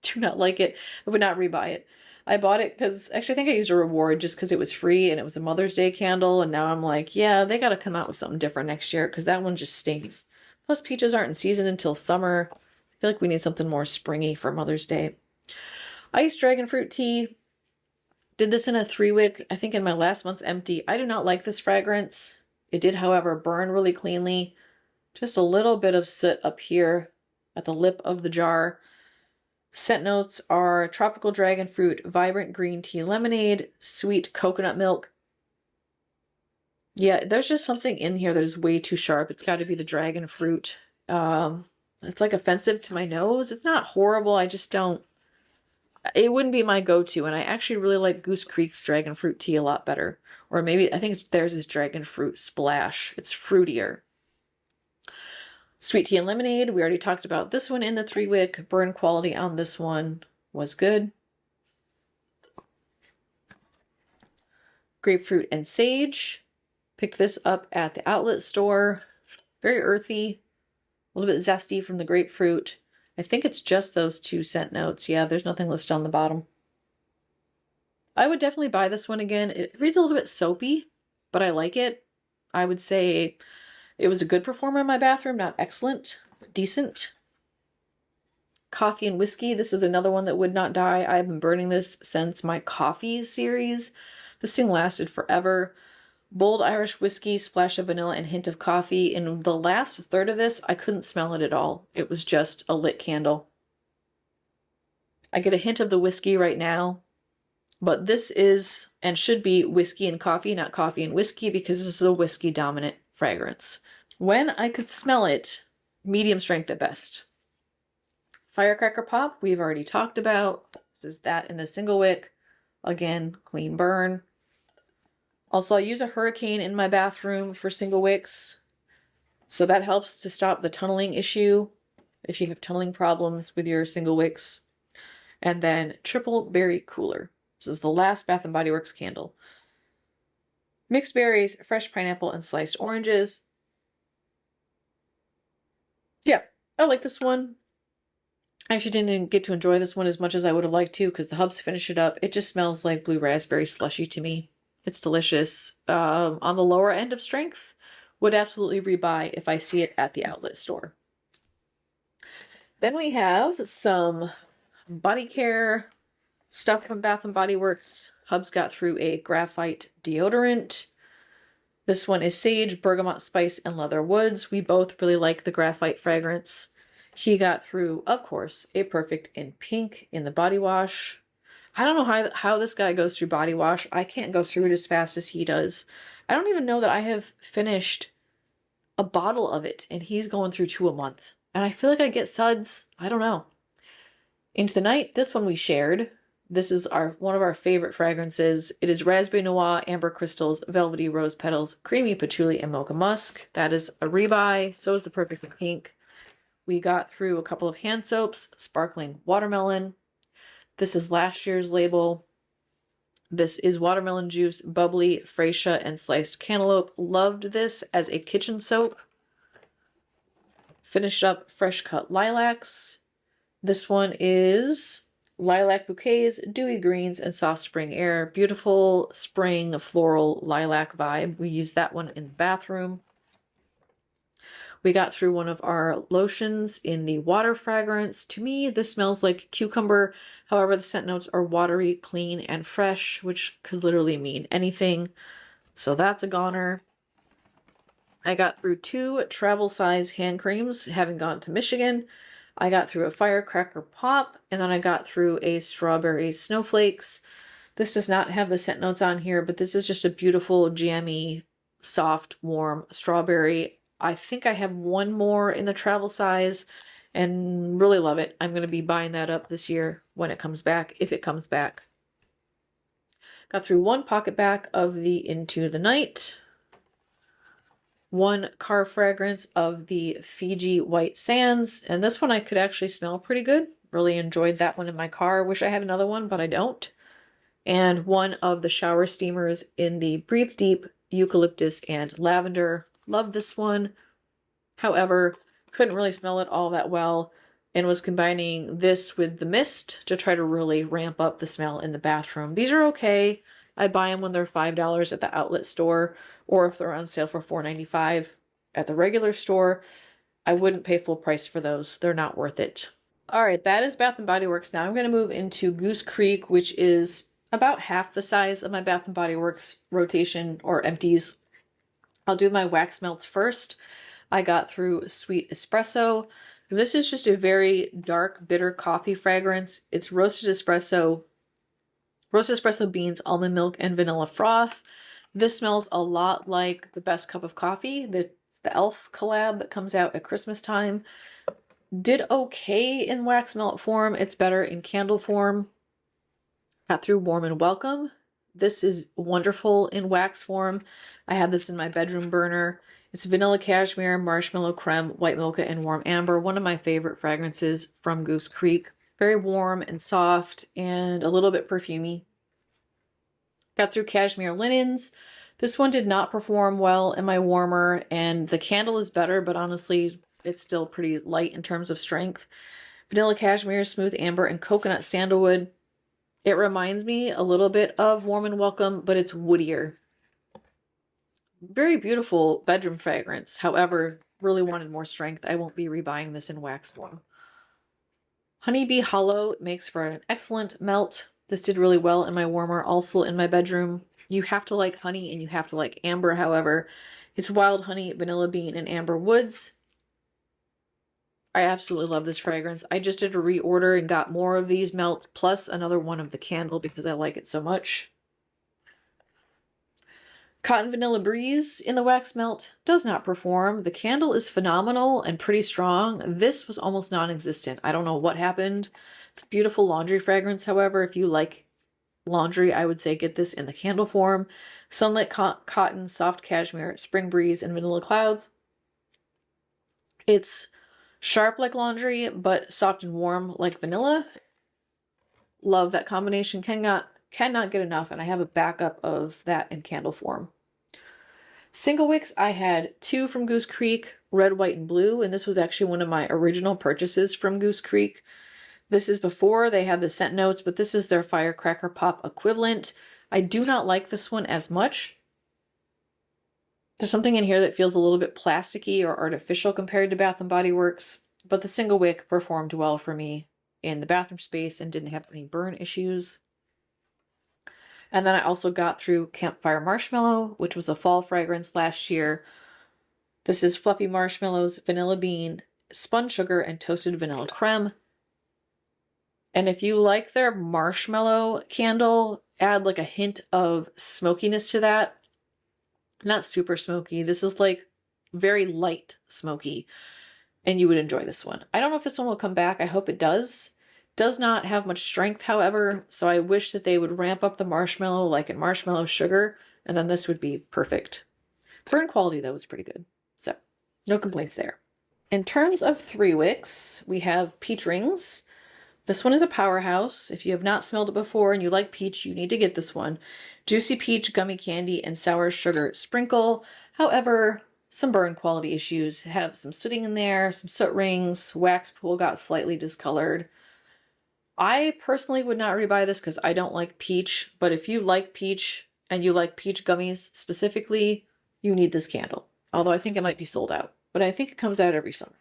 Speaker 1: Do not like it. I would not rebuy it. I bought it because, actually, I think I used a reward just because it was free and it was a Mother's Day candle. And now I'm like, yeah, they got to come out with something different next year because that one just stinks. Plus, peaches aren't in season until summer. I feel like we need something more springy for Mother's Day. Iced dragon fruit tea. Did this in a 3-wick, I think in my last month's empty. I do not like this fragrance. It did, however, burn really cleanly. Just a little bit of soot up here at the lip of the jar. Scent notes are tropical dragon fruit, vibrant green tea lemonade, sweet coconut milk. Yeah, there's just something in here that is way too sharp. It's got to be the dragon fruit. It's like offensive to my nose. It's not horrible. I just don't. It wouldn't be my go-to, and I actually really like Goose Creek's dragon fruit tea a lot better. Or maybe, I think theirs is dragon fruit splash. It's fruitier. Sweet tea and lemonade, we already talked about this one in the 3-wick. Burn quality on this one was good. Grapefruit and sage. Picked this up at the outlet store. Very earthy, a little bit zesty from the grapefruit. I think it's just those 2 scent notes. Yeah, there's nothing listed on the bottom. I would definitely buy this one again. It reads a little bit soapy, but I like it. I would say it was a good performer in my bathroom, not excellent, but decent. Coffee and whiskey. This is another one that would not die. I've been burning this since my coffee series. This thing lasted forever. Bold Irish whiskey, splash of vanilla, and hint of coffee. In the last third of this, I couldn't smell it at all. It was just a lit candle. I get a hint of the whiskey right now, but this is and should be whiskey and coffee, not coffee and whiskey, because this is a whiskey dominant fragrance. When I could smell it, medium strength at best. Firecracker Pop, we've already talked about. This is that in the Single-Wick. Again, clean burn. Also, I use a Hurricane in my bathroom for Single-Wicks, so that helps to stop the tunneling issue if you have tunneling problems with your Single-Wicks. And then Triple Berry Cooler. This is the last Bath & Body Works candle. Mixed berries, fresh pineapple, and sliced oranges. Yeah, I like this one. I actually didn't get to enjoy this one as much as I would have liked to because the hubs finish it up. It just smells like blue raspberry slushy to me. It's delicious. On the lower end of strength, would absolutely rebuy if I see it at the outlet store. Then we have some body care stuff from Bath & Body Works. Hubs got through a graphite deodorant. This one is sage, bergamot spice, and leather woods. We both really like the graphite fragrance. He got through, of course, a Perfect in Pink in the body wash. I don't know how this guy goes through body wash. I can't go through it as fast as he does. I don't even know that I have finished a bottle of it, and he's going through 2 a month. And I feel like I get suds. I don't know. Into the Night, this one we shared. This is one of our favorite fragrances. It is Raspberry Noir, Amber Crystals, Velvety Rose Petals, Creamy Patchouli, and Mocha Musk. That is a rebuy. So is the Perfect in Pink. We got through a couple of hand soaps, Sparkling Watermelon. This is last year's label. This is watermelon juice, bubbly, freesia, and sliced cantaloupe. Loved this as a kitchen soap. Finished up Fresh Cut Lilacs. This one is Lilac Bouquets, Dewy Greens, and Soft Spring Air. Beautiful spring floral lilac vibe. We use that one in the bathroom. We got through one of our lotions in the water fragrance. To me, this smells like cucumber. However, the scent notes are watery, clean, and fresh, which could literally mean anything. So that's a goner. I got through 2 travel size hand creams, having gone to Michigan. I got through a Firecracker Pop, and then I got through a Strawberry Snowflakes. This does not have the scent notes on here, but this is just a beautiful, jammy, soft, warm strawberry. I think I have one more in the travel size and really love it. I'm going to be buying that up this year when it comes back, if it comes back. Got through 1 pocket back of the Into the Night. 1 car fragrance of the Fiji White Sands. And this one I could actually smell pretty good. Really enjoyed that one in my car. Wish I had another one, but I don't. And 1 of the shower steamers in the Breathe Deep Eucalyptus and Lavender. Love this one. However, Couldn't really smell it all that well, and was combining this with the mist to try to really ramp up the smell in the bathroom. These are okay. I buy them when they're $5 at the outlet store, or if they're on sale for $4.95 at the regular store. I wouldn't pay full price for those. They're not worth it. All right, that is Bath & Body Works. Now I'm going to move into Goose Creek, which is about half the size of my Bath & Body Works rotation or empties. I'll do my wax melts first. I got through Sweet Espresso. This is just a very dark, bitter coffee fragrance. It's roasted espresso beans, almond milk, and vanilla froth. This smells a lot like the Best Cup of Coffee. It's the e.l.f. collab that comes out at Christmas time. Did okay in wax melt form. It's better in candle form. Got through Warm and Welcome. This is wonderful in wax form. I had this in my bedroom burner. It's vanilla cashmere, marshmallow creme, white mocha, and warm amber. One of my favorite fragrances from Goose Creek. Very warm and soft and a little bit perfumey. Got through Cashmere Linens. This one did not perform well in my warmer, and the candle is better, but honestly, it's still pretty light in terms of strength. Vanilla Cashmere, Smooth Amber, and Coconut Sandalwood. It reminds me a little bit of Warm and Welcome, but it's woodier. Very beautiful bedroom fragrance. However, really wanted more strength. I won't be rebuying this in wax form. Honeybee Hollow makes for an excellent melt. This did really well in my warmer, also in my bedroom. You have to like honey and you have to like amber, however. It's wild honey, vanilla bean, and amber woods. I absolutely love this fragrance. I just did a reorder and got more of these melts, plus another one of the candle because I like it so much. Cotton Vanilla Breeze in the wax melt does not perform. The candle is phenomenal and pretty strong. This was almost non-existent. I don't know what happened. It's a beautiful laundry fragrance. However, if you like laundry, I would say get this in the candle form. Sunlit Cotton, Soft Cashmere, Spring Breeze, and Vanilla Clouds. It's sharp like laundry, but soft and warm like vanilla. Love that combination. Cannot get enough, and I have a backup of that in candle form. Single-Wicks, I had 2 from Goose Creek, red, white, and blue, and this was actually one of my original purchases from Goose Creek. This is before they had the scent notes, but this is their Firecracker Pop equivalent. I do not like this one as much. There's something in here that feels a little bit plasticky or artificial compared to Bath & Body Works, but the single wick performed well for me in the bathroom space and didn't have any burn issues. And then I also got through Campfire Marshmallow, which was a fall fragrance last year. This is Fluffy Marshmallows, Vanilla Bean, Spun Sugar, and Toasted Vanilla Creme. And if you like their marshmallow candle, add like a hint of smokiness to that. Not super smoky. This is like very light smoky. And you would enjoy this one. I don't know if this one will come back. I hope it does. Does not have much strength, however, so I wish that they would ramp up the marshmallow like in Marshmallow Sugar, and then this would be perfect. Burn quality, though, is pretty good. So, no complaints there. In terms of Three-Wicks, we have Peach Rings. This one is a powerhouse. If you have not smelled it before and you like peach, you need to get this one. Juicy peach, gummy candy, and sour sugar sprinkle. However, some burn quality issues. Have some sooting in there, some soot rings, wax pool got slightly discolored. I personally would not rebuy this because I don't like peach, but if you like peach and you like peach gummies specifically, you need this candle. Although I think it might be sold out, but I think it comes out every summer.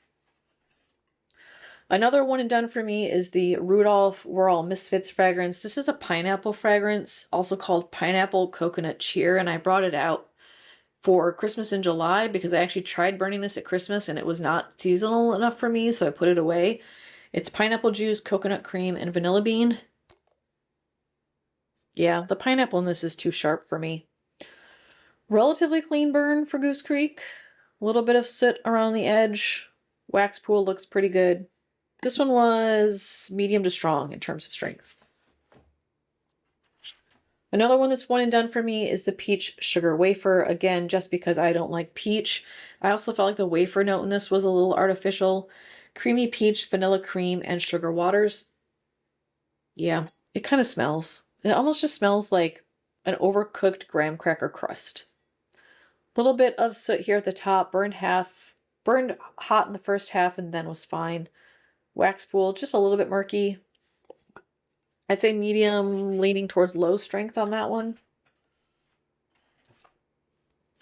Speaker 1: Another one and done for me is the Rudolph We're All Misfits fragrance. This is a pineapple fragrance, also called Pineapple Coconut Cheer, and I brought it out for Christmas in July because I actually tried burning this at Christmas and it was not seasonal enough for me, so I put it away. It's pineapple juice, coconut cream, and vanilla bean. Yeah, the pineapple in this is too sharp for me. Relatively clean burn for Goose Creek. A little bit of soot around the edge. Wax pool looks pretty good. This one was medium to strong in terms of strength. Another one that's one and done for me is the Peach Sugar Wafer. Again, just because I don't like peach. I also felt like the wafer note in this was a little artificial. Creamy peach, vanilla cream, and sugar waters. Yeah, it kind of smells. It almost just smells like an overcooked graham cracker crust. A little bit of soot here at the top, burned half Burned hot in the first half and then was fine. Wax pool, just a little bit murky. I'd say medium, leaning towards low strength on that one.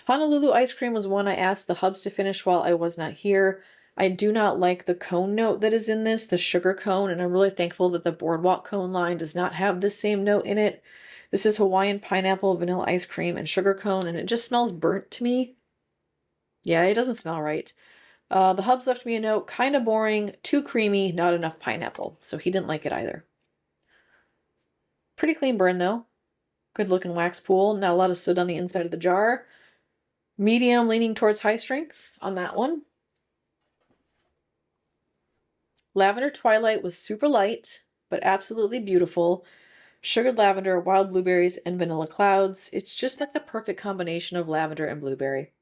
Speaker 1: Honolulu ice cream was one I asked the hubs to finish while I was not here. I do not like the cone note that is in this, the sugar cone, and I'm really thankful that the Boardwalk cone line does not have this same note in it. This is Hawaiian pineapple, vanilla ice cream, and sugar cone, and it just smells burnt to me. Yeah, it doesn't smell right. The hubs left me a note, kind of boring, too creamy, not enough pineapple, so he didn't like it either. Pretty clean burn though. Good looking wax pool, not a lot of soot on the inside of the jar. Medium leaning towards high strength on that one. Lavender Twilight was super light, but absolutely beautiful. Sugared lavender, wild blueberries, and vanilla clouds. It's just like the perfect combination of lavender and blueberry.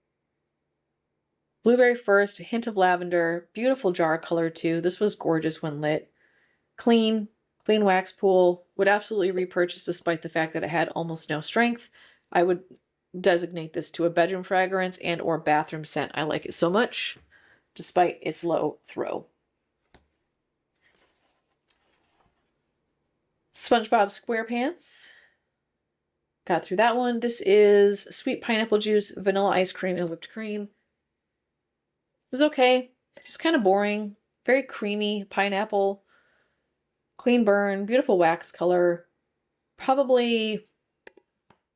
Speaker 1: Blueberry first, a hint of lavender, beautiful jar color too. This was gorgeous when lit. Clean wax pool. Would absolutely repurchase despite the fact that it had almost no strength. I would designate this to a bedroom fragrance and or bathroom scent. I like it so much, despite its low throw. SpongeBob SquarePants. Got through that one. This is sweet pineapple juice, vanilla ice cream, and whipped cream. It was okay. It's just kind of boring. Very creamy pineapple. Clean burn. Beautiful wax color. Probably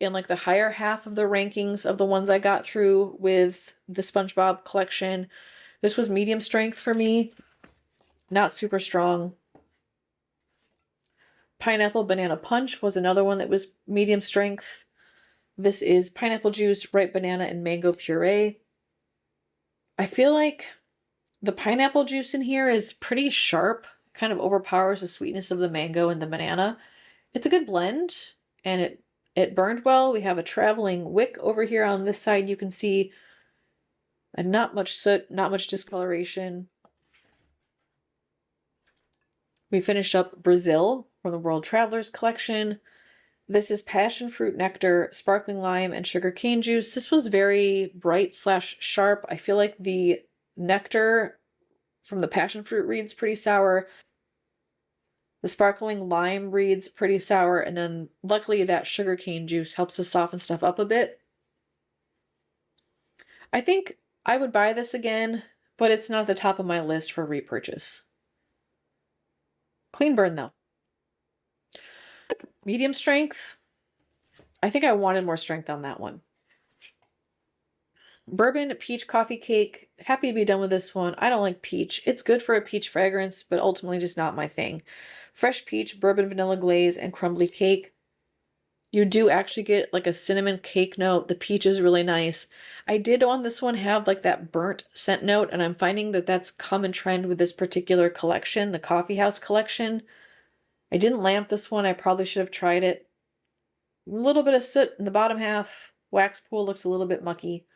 Speaker 1: in like the higher half of the rankings of the ones I got through with the SpongeBob collection. This was medium strength for me. Not super strong. Pineapple Banana Punch was another one that was medium strength. This is pineapple juice, ripe banana, and mango puree. I feel like the pineapple juice in here is pretty sharp, kind of overpowers the sweetness of the mango and the banana. It's a good blend, and it burned well. We have a traveling wick over here on this side. You can see and not much soot, not much discoloration. We finished up Brazil from the World Travelers collection. This is passion fruit nectar, sparkling lime, and sugar cane juice. This was very bright / sharp. I feel like the nectar from the passion fruit reads pretty sour. The sparkling lime reads pretty sour, and then luckily that sugar cane juice helps to soften stuff up a bit. I think I would buy this again, but it's not at the top of my list for repurchase. Clean burn though. Medium strength. I think I wanted more strength on that one. Bourbon peach coffee cake. Happy to be done with this one. I don't like peach. It's good for a peach fragrance, but ultimately just not my thing. Fresh peach, bourbon vanilla glaze, and crumbly cake. You do actually get like a cinnamon cake note. The peach is really nice. I did on this one have like that burnt scent note, and I'm finding that that's common trend with this particular collection, the Coffee House collection. I didn't lamp this one. I probably should have tried it. A little bit of soot in the bottom half. Wax pool looks a little bit mucky.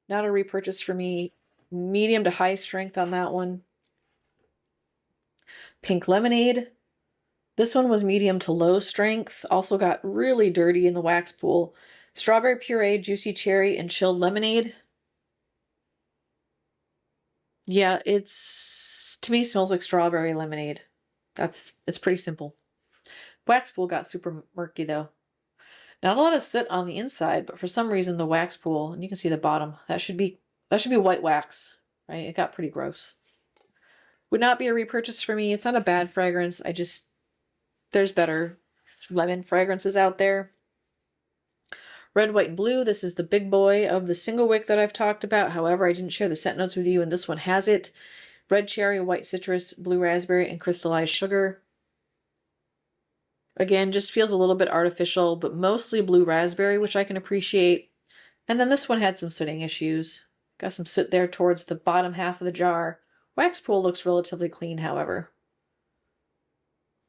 Speaker 1: Not a repurchase for me. Medium to high strength on that one. Pink lemonade. This one was medium to low strength. Also got really dirty in the wax pool. Strawberry puree, juicy cherry, and chilled lemonade. Yeah, to me smells like strawberry lemonade. It's pretty simple. Wax pool got super murky though. Not a lot of soot on the inside, but for some reason the wax pool, and you can see the bottom, that should be white wax, right? It got pretty gross. Would not be a repurchase for me. It's not a bad fragrance. There's better lemon fragrances out there. Red, white, and blue. This is the big boy of the Single-Wick that I've talked about. However, I didn't share the scent notes with you, and this one has it. Red cherry, white citrus, blue raspberry, and crystallized sugar. Again, just feels a little bit artificial, but mostly blue raspberry, which I can appreciate. And then this one had some sooting issues. Got some soot there towards the bottom half of the jar. Wax pool looks relatively clean, however.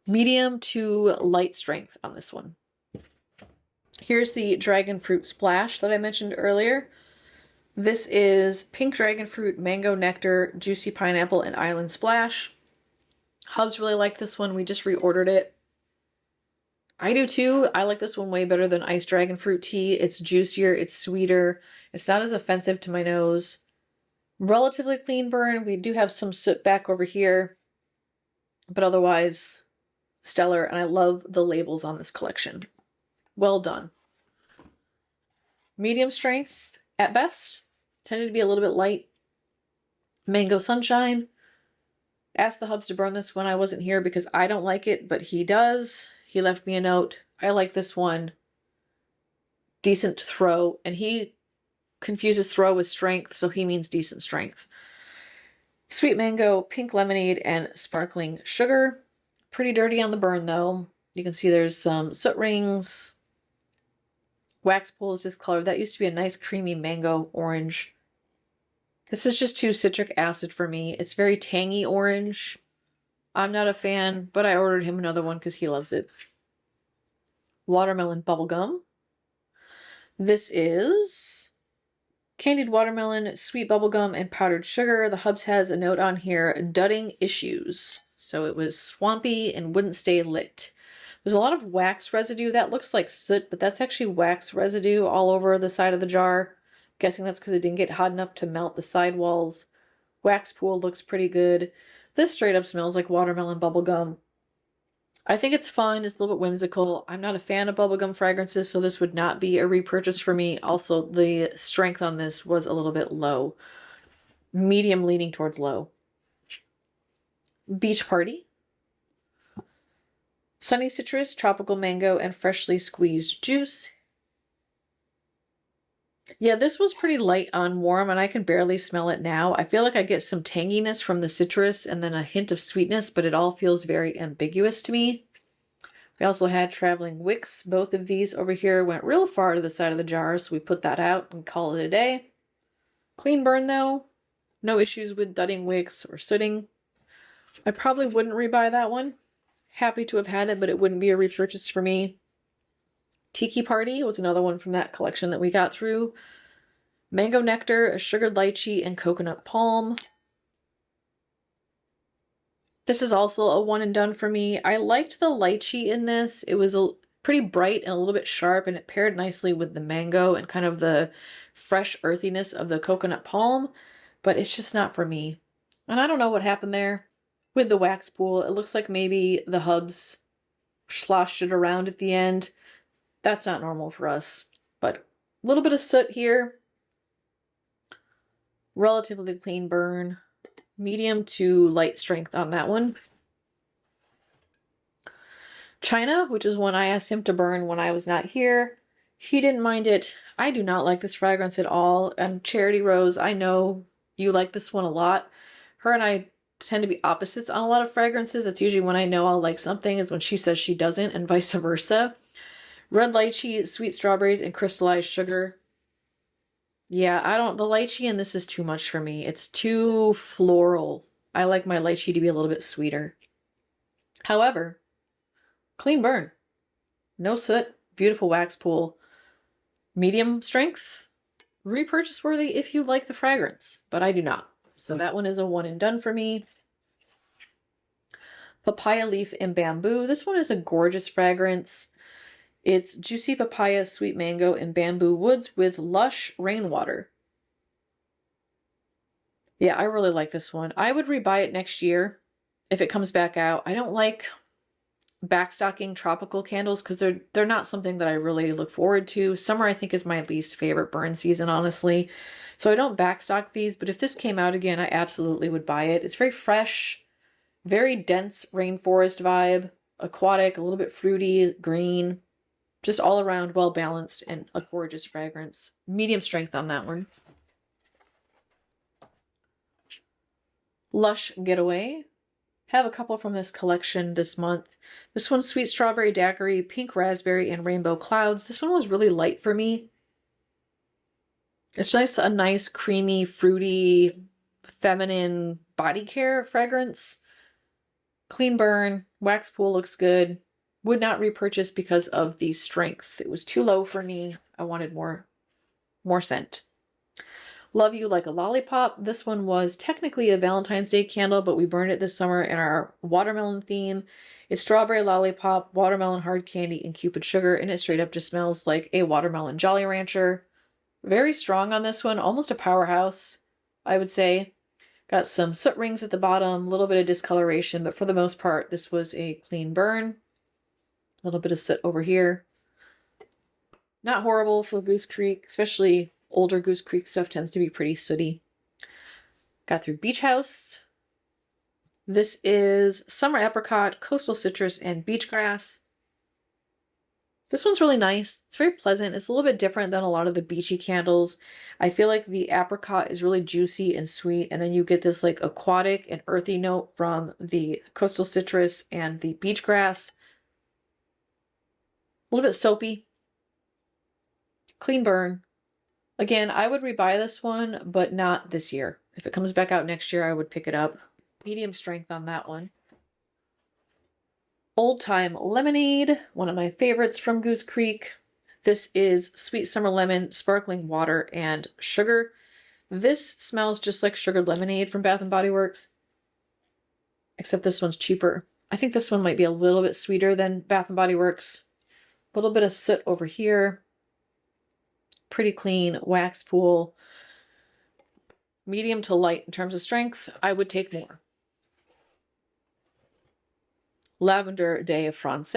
Speaker 1: Medium to light strength on this one. Here's the dragon fruit splash that I mentioned earlier. This is pink dragon fruit, mango nectar, juicy pineapple, and island splash. Hubs really liked this one. We just reordered it. I do too. I like this one way better than iced dragon fruit tea. It's juicier, it's sweeter, it's not as offensive to my nose. Relatively clean burn. We do have some soot back over here, but otherwise stellar, and I love the labels on this collection. Well done. Medium strength at best. Tended to be a little bit light. Mango Sunshine. Asked the hubs to burn this when I wasn't here because I don't like it, but he does. He left me a note. I like this one. Decent throw, and he confuses throw with strength, so he means decent strength. Sweet mango, pink lemonade, and sparkling sugar. Pretty dirty on the burn though. You can see there's some soot rings. Wax pool is discolored. That used to be a nice creamy mango orange. This is just too citric acid for me. It's very tangy orange. I'm not a fan, but I ordered him another one because he loves it. Watermelon bubblegum. This is candied watermelon, sweet bubblegum, and powdered sugar. The hubs has a note on here, dudding issues. So it was swampy and wouldn't stay lit. There's a lot of wax residue. That looks like soot, but that's actually wax residue all over the side of the jar. Guessing that's because it didn't get hot enough to melt the sidewalls. Wax pool looks pretty good. This straight up smells like watermelon bubblegum. I think it's fun. It's a little bit whimsical. I'm not a fan of bubblegum fragrances, so this would not be a repurchase for me. Also, the strength on this was a little bit low. Medium leaning towards low. Beach Party. Sunny citrus, tropical mango, and freshly squeezed juice. Yeah, this was pretty light on warm, and I can barely smell it now. I feel like I get some tanginess from the citrus and then a hint of sweetness, but it all feels very ambiguous to me. We also had traveling wicks. Both of these over here went real far to the side of the jar, so we put that out and call it a day. Clean burn though. No issues with dudding wicks or sooting. I probably wouldn't rebuy that one. Happy to have had it, but it wouldn't be a repurchase for me. Tiki Party was another one from that collection that we got through. Mango Nectar, a sugared lychee, and coconut palm. This is also a one and done for me. I liked the lychee in this. It was pretty bright and a little bit sharp, and it paired nicely with the mango and kind of the fresh earthiness of the coconut palm, but it's just not for me. And I don't know what happened there with the wax pool. It looks like maybe the hubs sloshed it around at the end. That's not normal for us, but a little bit of soot here. Relatively clean burn. Medium to light strength on that one. China, which is one I asked him to burn when I was not here. He didn't mind it. I do not like this fragrance at all. And Charity Rose, I know you like this one a lot. Her and I tend to be opposites on a lot of fragrances. That's usually when I know I'll like something, is when she says she doesn't, and vice versa. Red lychee, sweet strawberries, and crystallized sugar. Yeah, the lychee in this is too much for me. It's too floral. I like my lychee to be a little bit sweeter. However, clean burn. No soot, beautiful wax pool. Medium strength, repurchase worthy if you like the fragrance, but I do not. So that one is a one and done for me. Papaya leaf and bamboo. This one is a gorgeous fragrance. It's juicy papaya, sweet mango, and bamboo woods with lush rainwater. Yeah, I really like this one. I would rebuy it next year if it comes back out. I don't like backstocking tropical candles because they're not something that I really look forward to. Summer, I think, is my least favorite burn season, honestly. So I don't backstock these, but if this came out again, I absolutely would buy it. It's very fresh, very dense rainforest vibe, aquatic, a little bit fruity, green. Just all around well balanced and a gorgeous fragrance. Medium strength on that one. Lush Getaway. Have a couple from this collection this month. This one's Sweet Strawberry Daiquiri, Pink Raspberry, and Rainbow Clouds. This one was really light for me. It's just a nice, creamy, fruity, feminine body care fragrance. Clean burn. Wax pool looks good. Would not repurchase because of the strength. It was too low for me. I wanted more scent. Love You Like a Lollipop. This one was technically a Valentine's Day candle, but we burned it this summer in our watermelon theme. It's strawberry lollipop, watermelon hard candy, and Cupid sugar, and it straight up just smells like a watermelon Jolly Rancher. Very strong on this one, almost a powerhouse. I would say. Got some soot rings at the bottom, a little bit of discoloration, but for the most part, this was a clean burn. A little bit of soot over here. Not horrible for Goose Creek, especially older Goose Creek stuff tends to be pretty sooty. Got through Beach House. This is Summer Apricot, Coastal Citrus, and Beach Grass. This one's really nice. It's very pleasant. It's a little bit different than a lot of the Beachy candles. I feel like the apricot is really juicy and sweet, and then you get this like aquatic and earthy note from the Coastal Citrus and the Beach Grass. A little bit soapy. Clean burn. Again, I would rebuy this one, but not this year. If it comes back out next year, I would pick it up. Medium strength on that one. Old Time Lemonade, one of my favorites from Goose Creek. This is Sweet Summer Lemon, Sparkling Water, and Sugar. This smells just like sugared lemonade from Bath & Body Works, except this one's cheaper. I think this one might be a little bit sweeter than Bath & Body Works. A little bit of soot over here. Pretty clean wax pool. Medium to light in terms of strength. I would take more. Lavender de France.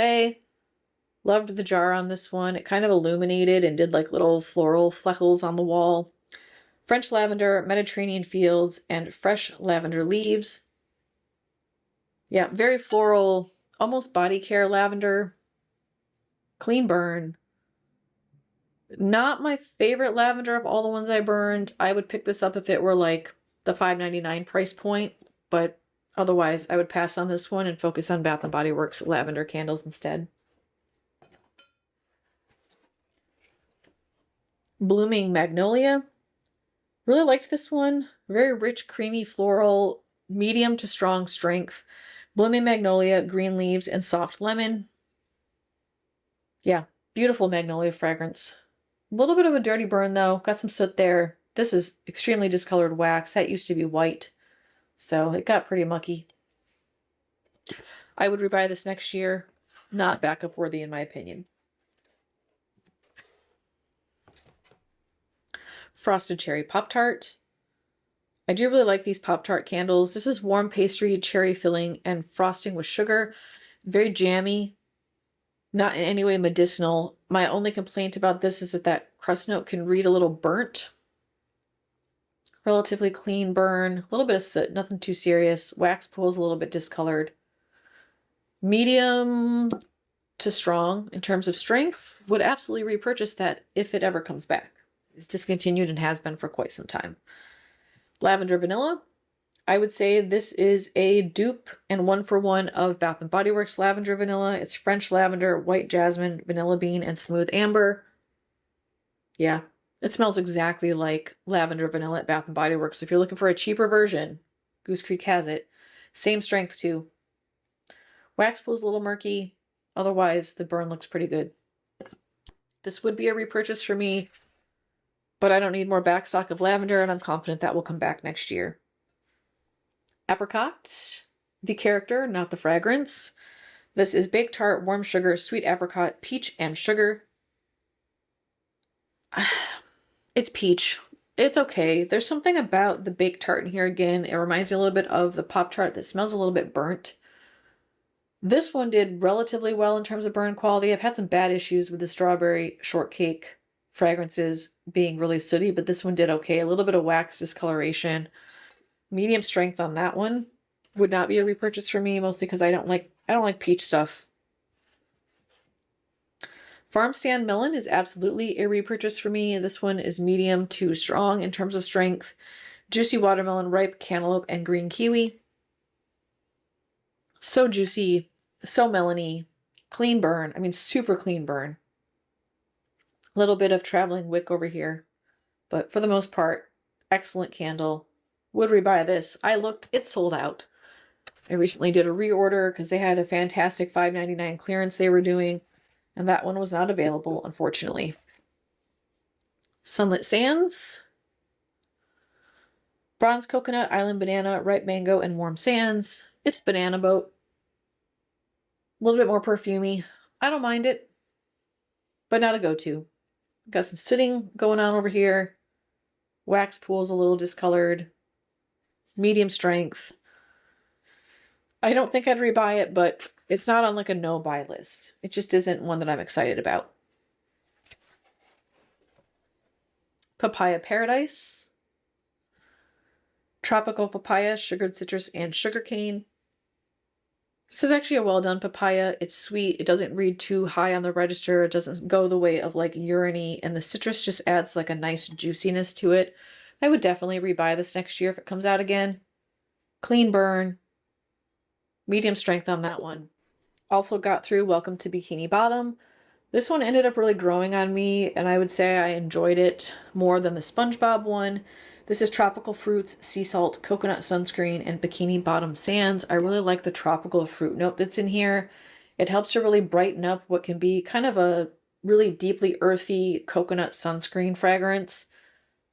Speaker 1: Loved the jar on this one. It kind of illuminated and did like little floral fleckles on the wall. French lavender, Mediterranean fields, and fresh lavender leaves. Yeah, very floral, almost body care lavender. Clean burn. Not my favorite lavender of all the ones I burned. I would pick this up if it were like the $5.99 price point, but otherwise, I would pass on this one and focus on Bath & Body Works lavender candles instead. Blooming Magnolia. Really liked this one. Very rich, creamy floral, medium to strong strength. Blooming Magnolia, green leaves, and soft lemon. Yeah, beautiful magnolia fragrance. A little bit of a dirty burn though. Got some soot there. This is extremely discolored wax. That used to be white. So it got pretty mucky. I would rebuy this next year. Not backup worthy in my opinion. Frosted Cherry Pop-Tart. I do really like these Pop-Tart candles. This is warm pastry, cherry filling, and frosting with sugar. Very jammy. Not in any way medicinal. My only complaint about this is that that crust note can read a little burnt. Relatively clean burn, a little bit of soot, nothing too serious. Wax pool's a little bit discolored. Medium to strong in terms of strength. Would absolutely repurchase that if it ever comes back. It's discontinued and has been for quite some time. Lavender Vanilla. I would say this is a dupe and 1-for-1 of Bath & Body Works Lavender Vanilla. It's French lavender, white jasmine, vanilla bean, and smooth amber. Yeah. It smells exactly like lavender vanilla at Bath & Body Works. If you're looking for a cheaper version, Goose Creek has it. Same strength too. Wax pool is a little murky. Otherwise, the burn looks pretty good. This would be a repurchase for me, but I don't need more backstock of lavender, and I'm confident that will come back next year. Apricot. The character, not the fragrance. This is Baked Tart, Warm Sugar, Sweet Apricot, Peach, and Sugar. It's peach. It's okay. There's something about the baked tart in here again. It reminds me a little bit of the Pop-Tart that smells a little bit burnt. This one did relatively well in terms of burn quality. I've had some bad issues with the strawberry shortcake fragrances being really sooty, but this one did okay. A little bit of wax discoloration. Medium strength on that one. Would not be a repurchase for me, mostly because I don't like peach stuff. Farm Stand Melon is absolutely a repurchase for me. This one is medium to strong in terms of strength. Juicy watermelon, ripe cantaloupe, and green kiwi. So juicy, so melony, clean burn. I mean, super clean burn. A little bit of traveling wick over here, but for the most part, excellent candle. Would rebuy this. I looked, it's sold out. I recently did a reorder because they had a fantastic $5.99 clearance they were doing, and that one was not available, unfortunately. Sunlit Sands. Bronze Coconut, Island Banana, Ripe Mango, and Warm Sands. It's Banana Boat. A little bit more perfumey. I don't mind it, but not a go-to. Got some sitting going on over here. Wax pool's a little discolored. medium strength. I don't think I'd rebuy it, but it's not on like a no-buy list. It just isn't one that I'm excited about. Papaya Paradise. Tropical papaya, sugared citrus, and sugarcane. This is actually a well-done papaya. It's sweet. It doesn't read too high on the register. It doesn't go the way of like urine-y, and the citrus just adds like a nice juiciness to it. I would definitely rebuy this next year if it comes out again. Clean burn. Medium strength on that one. Also got through Welcome to Bikini Bottom. This one ended up really growing on me, and I would say I enjoyed it more than the SpongeBob one. This is Tropical Fruits, Sea Salt, Coconut Sunscreen, and Bikini Bottom Sands. I really like the tropical fruit note that's in here. It helps to really brighten up what can be kind of a really deeply earthy coconut sunscreen fragrance.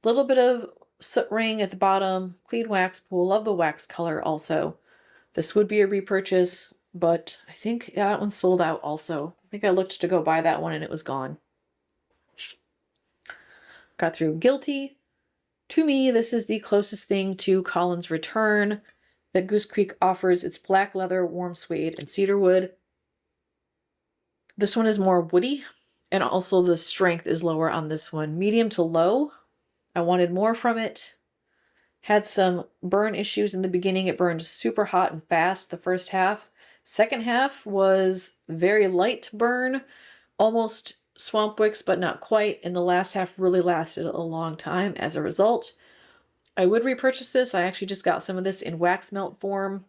Speaker 1: A little bit of soot ring at the bottom, clean wax pool. Love the wax color also. This would be a repurchase, but I think that one sold out also. I think I looked to go buy that one and it was gone. Got through Guilty. To me, this is the closest thing to Colin's Return that Goose Creek offers. It's black leather, warm suede, and cedarwood. This one is more woody, and also the strength is lower on this one. Medium to low. I wanted more from it. Had some burn issues in the beginning. It burned super hot and fast the first half. Second half was very light burn, almost Swamp Wicks, but not quite. And the last half really lasted a long time as a result. I would repurchase this. I actually just got some of this in wax melt form,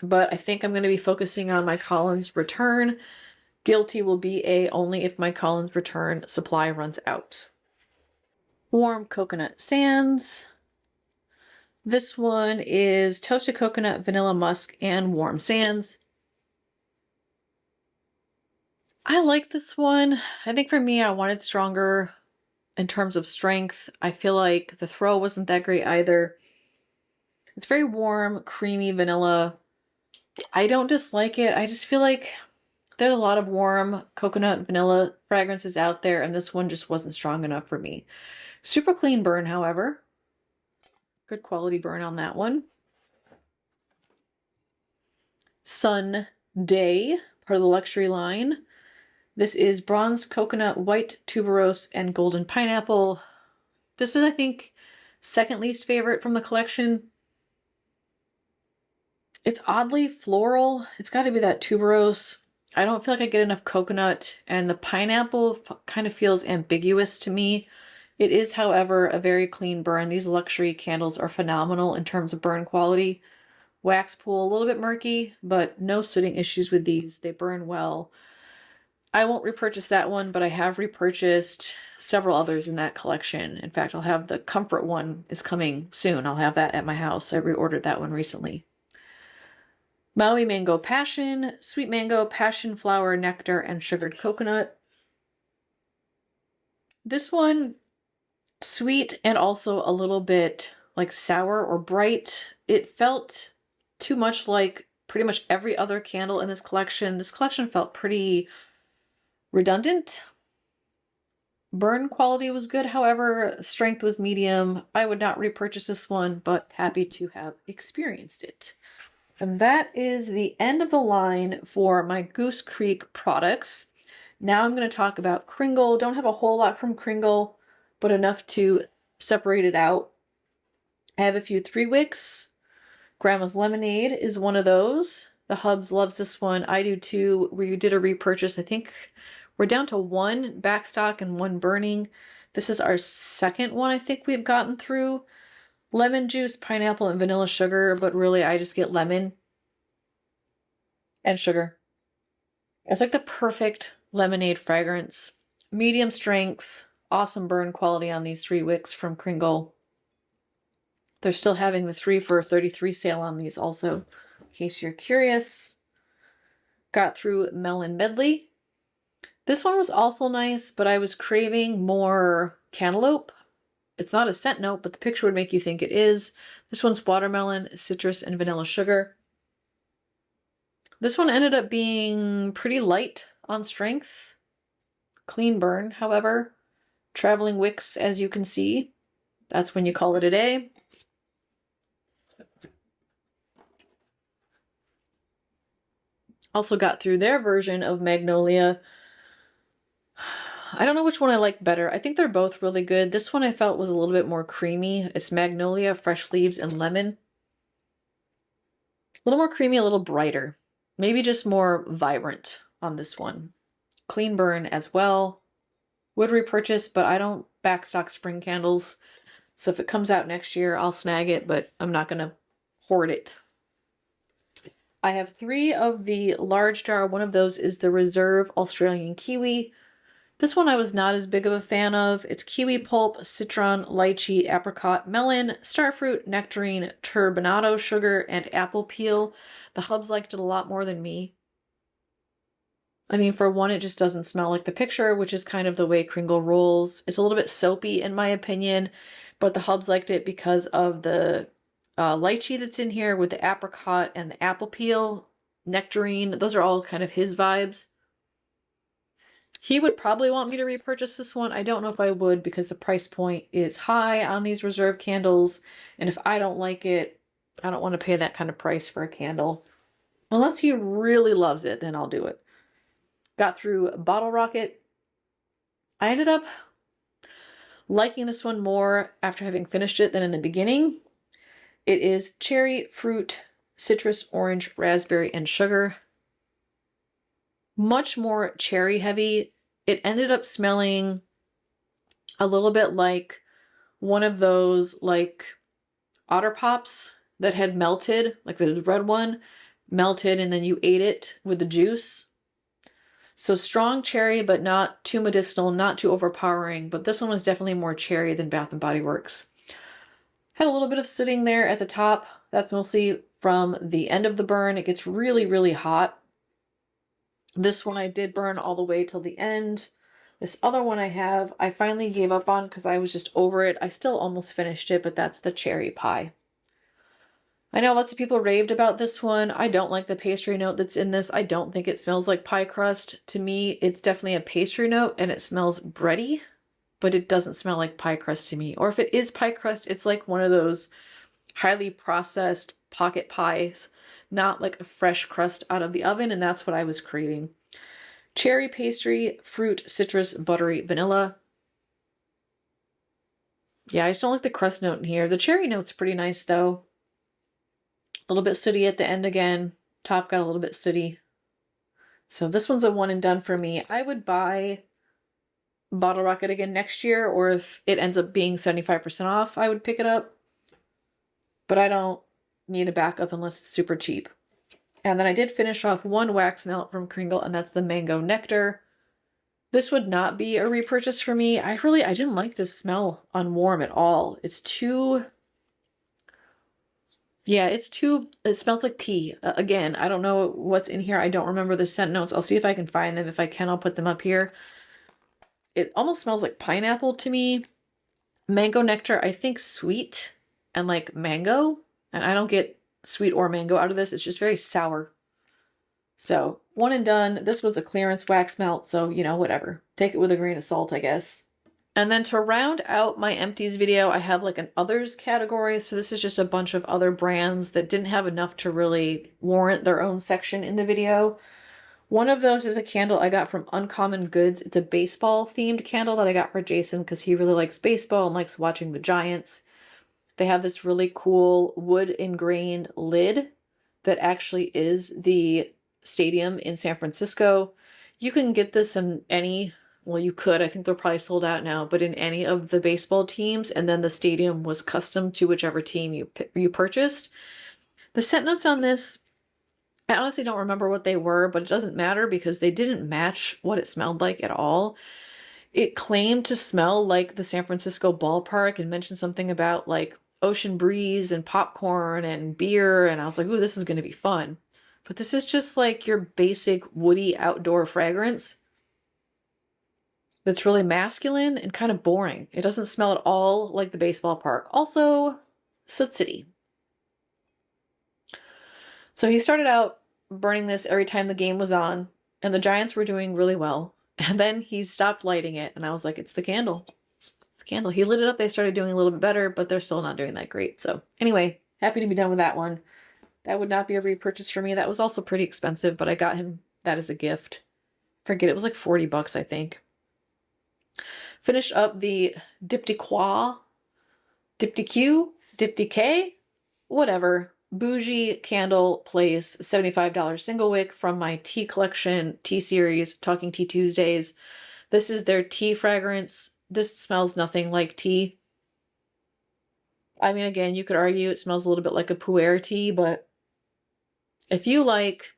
Speaker 1: but I think I'm going to be focusing on my Colin's Return. Guilty will be a only if my Colin's Return supply runs out. Warm Coconut Sands. This one is Toasted Coconut, Vanilla Musk, and Warm Sands. I like this one. I think for me, I wanted stronger in terms of strength. I feel like the throw wasn't that great either. It's very warm, creamy vanilla. I don't dislike it. I just feel like there's a lot of warm coconut vanilla fragrances out there, and this one just wasn't strong enough for me. Super clean burn, however. Good quality burn on that one. Sun Day, part of the luxury line. This is Bronze Coconut, White Tuberose, and Golden Pineapple. This is, I think, second least favorite from the collection. It's oddly floral. It's got to be that tuberose. I don't feel like I get enough coconut, and the pineapple kind of feels ambiguous to me. It is, however, a very clean burn. These luxury candles are phenomenal in terms of burn quality. Wax pool, a little bit murky, but no sooting issues with these. They burn well. I won't repurchase that one, but I have repurchased several others in that collection. In fact, I'll have the Comfort one is coming soon. I'll have that at my house. I reordered that one recently. Maui Mango Passion, Sweet Mango, Passion Flower, Nectar, and Sugared Coconut. This one, sweet and also a little bit like sour or bright. It felt too much like pretty much every other candle in this collection. This collection felt pretty redundant. Burn quality was good, however, strength was medium. I would not repurchase this one, but happy to have experienced it. And that is the end of the line for my Goose Creek products. Now I'm going to talk about Kringle. Don't have a whole lot from Kringle, but enough to separate it out. I have a few Three-Wicks. Grandma's Lemonade is one of those. The Hubs loves this one. I do too. We did a repurchase. I think we're down to one backstock and one burning. This is our second one I think we've gotten through. Lemon juice, pineapple, and vanilla sugar, but really I just get lemon and sugar. It's like the perfect lemonade fragrance. Medium strength, awesome burn quality on these Three-Wicks from Kringle. They're still having the 3 for $33 sale on these also, in case you're curious. Got through Melon Medley. This one was also nice, but I was craving more cantaloupe. It's not a scent note, but the picture would make you think it is. This one's watermelon, citrus, and vanilla sugar. This one ended up being pretty light on strength. Clean burn, however. Traveling wicks, as you can see. That's when you call it a day. Also got through their version of Magnolia. I don't know which one I like better. I think they're both really good. This one I felt was a little bit more creamy. It's Magnolia, fresh leaves, and lemon. A little more creamy, a little brighter. Maybe just more vibrant on this one. Clean burn as well. Would repurchase, but I don't backstock spring candles. So if it comes out next year, I'll snag it, but I'm not going to hoard it. I have 3 of the large jar. One of those is the Reserve Australian Kiwi. This one I was not as big of a fan of. It's kiwi pulp, citron, lychee, apricot, melon, starfruit, nectarine, turbinado sugar, and apple peel. The hubs liked it a lot more than me. I mean, for one, it just doesn't smell like the picture, which is kind of the way Kringle rolls. It's a little bit soapy in my opinion, but the hubs liked it because of the lychee that's in here with the apricot and the apple peel, nectarine. Those are all kind of his vibes. He would probably want me to repurchase this one. I don't know if I would because the price point is high on these Reserve candles. And if I don't like it, I don't want to pay that kind of price for a candle. Unless he really loves it, then I'll do it. Got through Bottle Rocket. I ended up liking this one more after having finished it than in the beginning. It is cherry, fruit, citrus, orange, raspberry, and sugar. Much more cherry heavy. It ended up smelling a little bit like one of those like Otter Pops that had melted, like the red one melted and then you ate it with the juice. So strong cherry, but not too medicinal, not too overpowering. But this one was definitely more cherry than Bath & Body Works. Had a little bit of sooting there at the top. That's mostly from the end of the burn. It gets really, really hot. This one I did burn all the way till the end. This other one I finally gave up on because I was just over it. I still almost finished it, but that's the cherry pie. I know lots of people raved about this one. I don't like the pastry note that's in this. I don't think it smells like pie crust. To me, it's definitely a pastry note and it smells bready, but it doesn't smell like pie crust to me. Or if it is pie crust, it's like one of those highly processed pocket pies, not like a fresh crust out of the oven, and that's what I was craving. Cherry pastry, fruit, citrus, buttery, vanilla. Yeah, I just don't like the crust note in here. The cherry note's pretty nice though. A little bit sooty at the end again. Top got a little bit sooty. So this one's a one and done for me. I would buy Bottle Rocket again next year, or if it ends up being 75% off, I would pick it up. But I don't need a backup unless it's super cheap. And then I did finish off one wax melt from Kringle, and that's the Mango Nectar. This would not be a repurchase for me. I didn't like this smell on warm at all. It's too... Yeah, it smells like pea. Again, I don't know what's in here. I don't remember the scent notes. I'll see if I can find them. If I can, I'll put them up here. It almost smells like pineapple to me. Mango Nectar, I think sweet and like mango. And I don't get sweet or mango out of this. It's just very sour. So, one and done. This was a clearance wax melt, so, you know, whatever. Take it with a grain of salt, I guess. And then to round out my empties video, I have like an others category. So this is just a bunch of other brands that didn't have enough to really warrant their own section in the video. One of those is a candle I got from Uncommon Goods. It's a baseball themed candle that I got for Jason because he really likes baseball and likes watching the Giants. They have this really cool wood ingrained lid that actually is the stadium in San Francisco. You can get this in any... Well, you could. I think they're probably sold out now, but in any of the baseball teams, and then the stadium was custom to whichever team you purchased. The scent notes on this, I honestly don't remember what they were, but it doesn't matter because they didn't match what it smelled like at all. It claimed to smell like the San Francisco ballpark and mentioned something about like ocean breeze and popcorn and beer, and I was like, ooh, this is going to be fun. But this is just like your basic woody outdoor fragrance. That's really masculine and kind of boring. It doesn't smell at all like the baseball park. Also, Soot City. So he started out burning this every time the game was on, and the Giants were doing really well. And then he stopped lighting it, and I was like, it's the candle. It's the candle. He lit it up, they started doing a little bit better, but they're still not doing that great. So anyway, happy to be done with that one. That would not be a repurchase for me. That was also pretty expensive, but I got him that as a gift. Forget, it was like 40 bucks, I think. Finished up the Diptyque, Diptyque, whatever. Bougie Candle Place, $75 single wick from my tea collection, tea series, Talking Tea Tuesdays. This is their tea fragrance. This smells nothing like tea. I mean, again, you could argue it smells a little bit like a pu'er tea, but if you like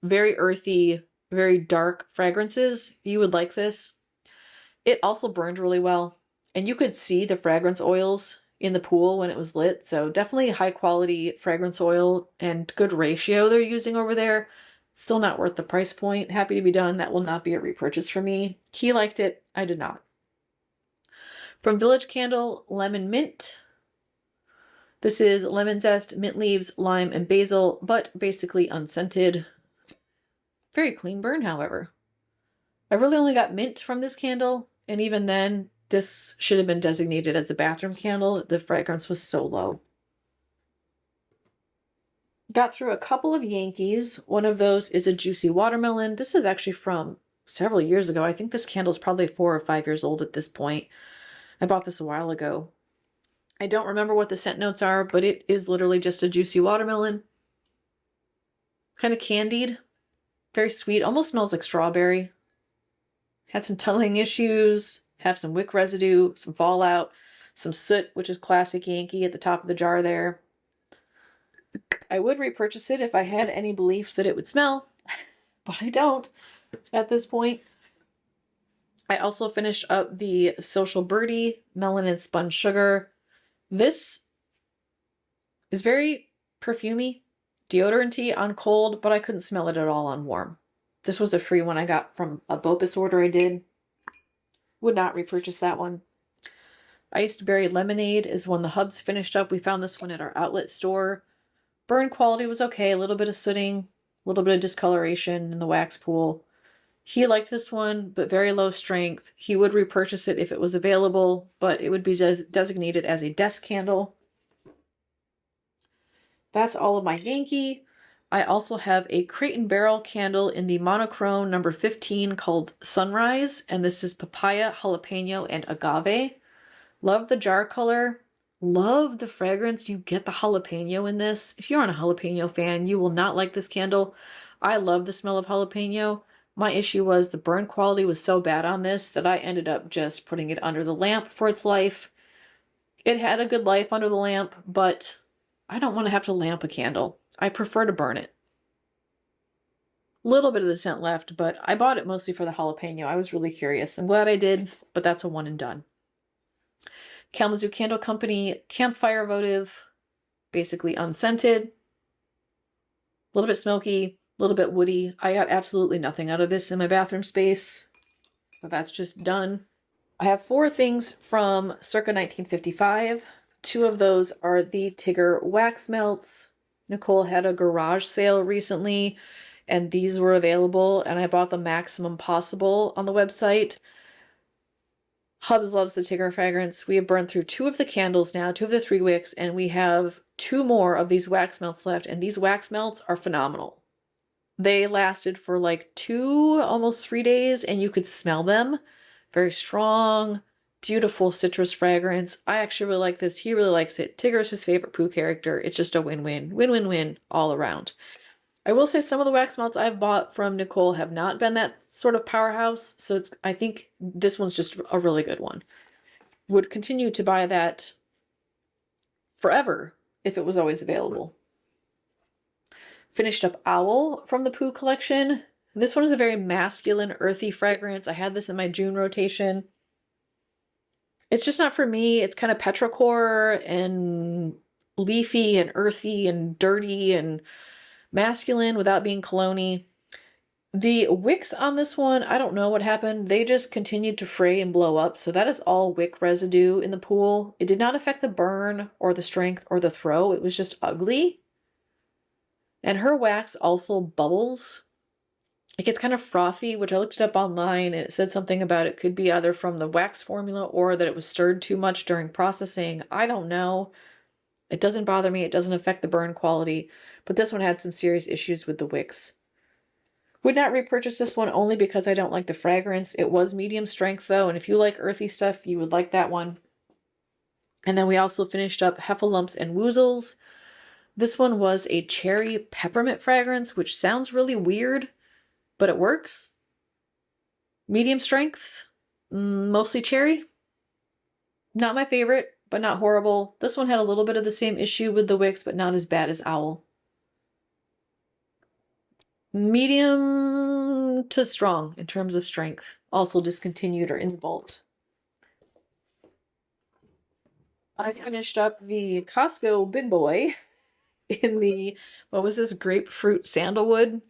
Speaker 1: very earthy, very dark fragrances, you would like this. It also burned really well, and you could see the fragrance oils in the pool when it was lit, so definitely high quality fragrance oil and good ratio they're using over there. Still not worth the price point. Happy to be done. That will not be a repurchase for me. He liked it. I did not. From Village Candle, Lemon Mint. This is lemon zest, mint leaves, lime, and basil, but basically unscented. Very clean burn, however. I really only got mint from this candle, and even then, this should have been designated as a bathroom candle. The fragrance was so low. Got through a couple of Yankees. One of those is a juicy watermelon. This is actually from several years ago. I think this candle is probably 4 or 5 years old at this point. I bought this a while ago. I don't remember what the scent notes are, but it is literally just a juicy watermelon. Kind of candied. Very sweet. Almost smells like strawberry. Had some tunneling issues. Have some wick residue, some fallout, some soot, which is classic Yankee at the top of the jar there. I would repurchase it if I had any belief that it would smell, but I don't at this point. I also finished up the Social Birdie Melon and Spun Sugar. This is very perfumey, deodorant-y on cold, but I couldn't smell it at all on warm. This was a free one I got from a BOPUS order I did. Would not repurchase that one. Iced Berry Lemonade is one the hubs finished up. We found this one at our outlet store. Burn quality was okay. A little bit of sooting, a little bit of discoloration in the wax pool. He liked this one, but very low strength. He would repurchase it if it was available, but it would be designated as a desk candle. That's all of my Yankee. I also have a Crate and Barrel candle in the monochrome number 15 called Sunrise, and this is papaya, jalapeno, and agave. Love the jar color. Love the fragrance. You get the jalapeno in this. If you're a jalapeno fan, you will not like this candle. I love the smell of jalapeno. My issue was the burn quality was so bad on this that I ended up just putting it under the lamp for its life. It had a good life under the lamp, but I don't want to have to lamp a candle. I prefer to burn it. Little bit of the scent left, but I bought it mostly for the jalapeno. I was really curious. I'm glad I did, but that's a one and done. Kalamazoo Candle Company Campfire Votive, basically unscented. A little bit smoky, a little bit woody. I got absolutely nothing out of this in my bathroom space, but that's just done. I have 4 things from circa 1955. 2 of those are the Tigger wax melts. Nicole had a garage sale recently, and these were available, and I bought the maximum possible on the website. Hubs loves the Tigger fragrance. We have burned through 2 of the candles now, 2 of the Three-Wicks, and we have 2 more of these wax melts left, and these wax melts are phenomenal. They lasted for like 2, almost 3 days, and you could smell them. Very strong, beautiful citrus fragrance. I actually really like this. He really likes it. Tigger's his favorite Pooh character. It's just a win-win. Win-win-win all around. I will say some of the wax melts I've bought from Nicole have not been that sort of powerhouse, so I think this one's just a really good one. Would continue to buy that forever if it was always available. Finished up Owl from the Pooh collection. This one is a very masculine, earthy fragrance. I had this in my June rotation. It's just not for me. It's kind of petrichor and leafy and earthy and dirty and masculine without being cologne-y. The wicks on this one, I don't know what happened. They just continued to fray and blow up. So that is all wick residue in the pool. It did not affect the burn or the strength or the throw. It was just ugly. And her wax also bubbles. It gets kind of frothy, which I looked it up online, and it said something about it could be either from the wax formula or that it was stirred too much during processing. I don't know. It doesn't bother me. It doesn't affect the burn quality. But this one had some serious issues with the wicks. Would not repurchase this one only because I don't like the fragrance. It was medium strength though, and if you like earthy stuff, you would like that one. And then we also finished up Heffalumps and Woozles. This one was a cherry peppermint fragrance, which sounds really weird, but it works. Medium strength, mostly cherry. Not my favorite, but not horrible. This one had a little bit of the same issue with the wicks, but not as bad as Owl. Medium to strong in terms of strength. Also discontinued or in the vault. I finished up the Costco Big Boy in the, what was this, grapefruit sandalwood.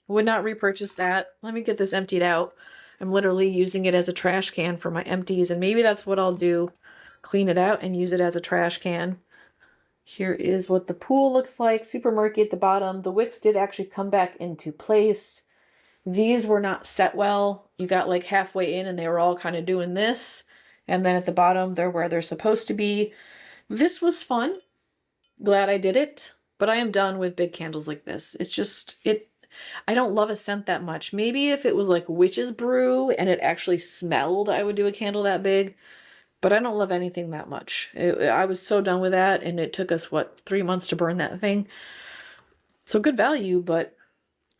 Speaker 1: Would not repurchase that. Let me get this emptied out. I'm literally using it as a trash can for my empties, and maybe that's what I'll do. Clean it out and use it as a trash can. Here is what the pool looks like. Super murky at the bottom. The wicks did actually come back into place. These were not set well. You got like halfway in and they were all kind of doing this. And then at the bottom, they're where they're supposed to be. This was fun. Glad I did it. But I am done with big candles like this. It's just, I don't love a scent that much. Maybe if it was like witch's brew and it actually smelled, I would do a candle that big. But I don't love anything that much. I was so done with that, and it took us, what, 3 months to burn that thing? So good value, but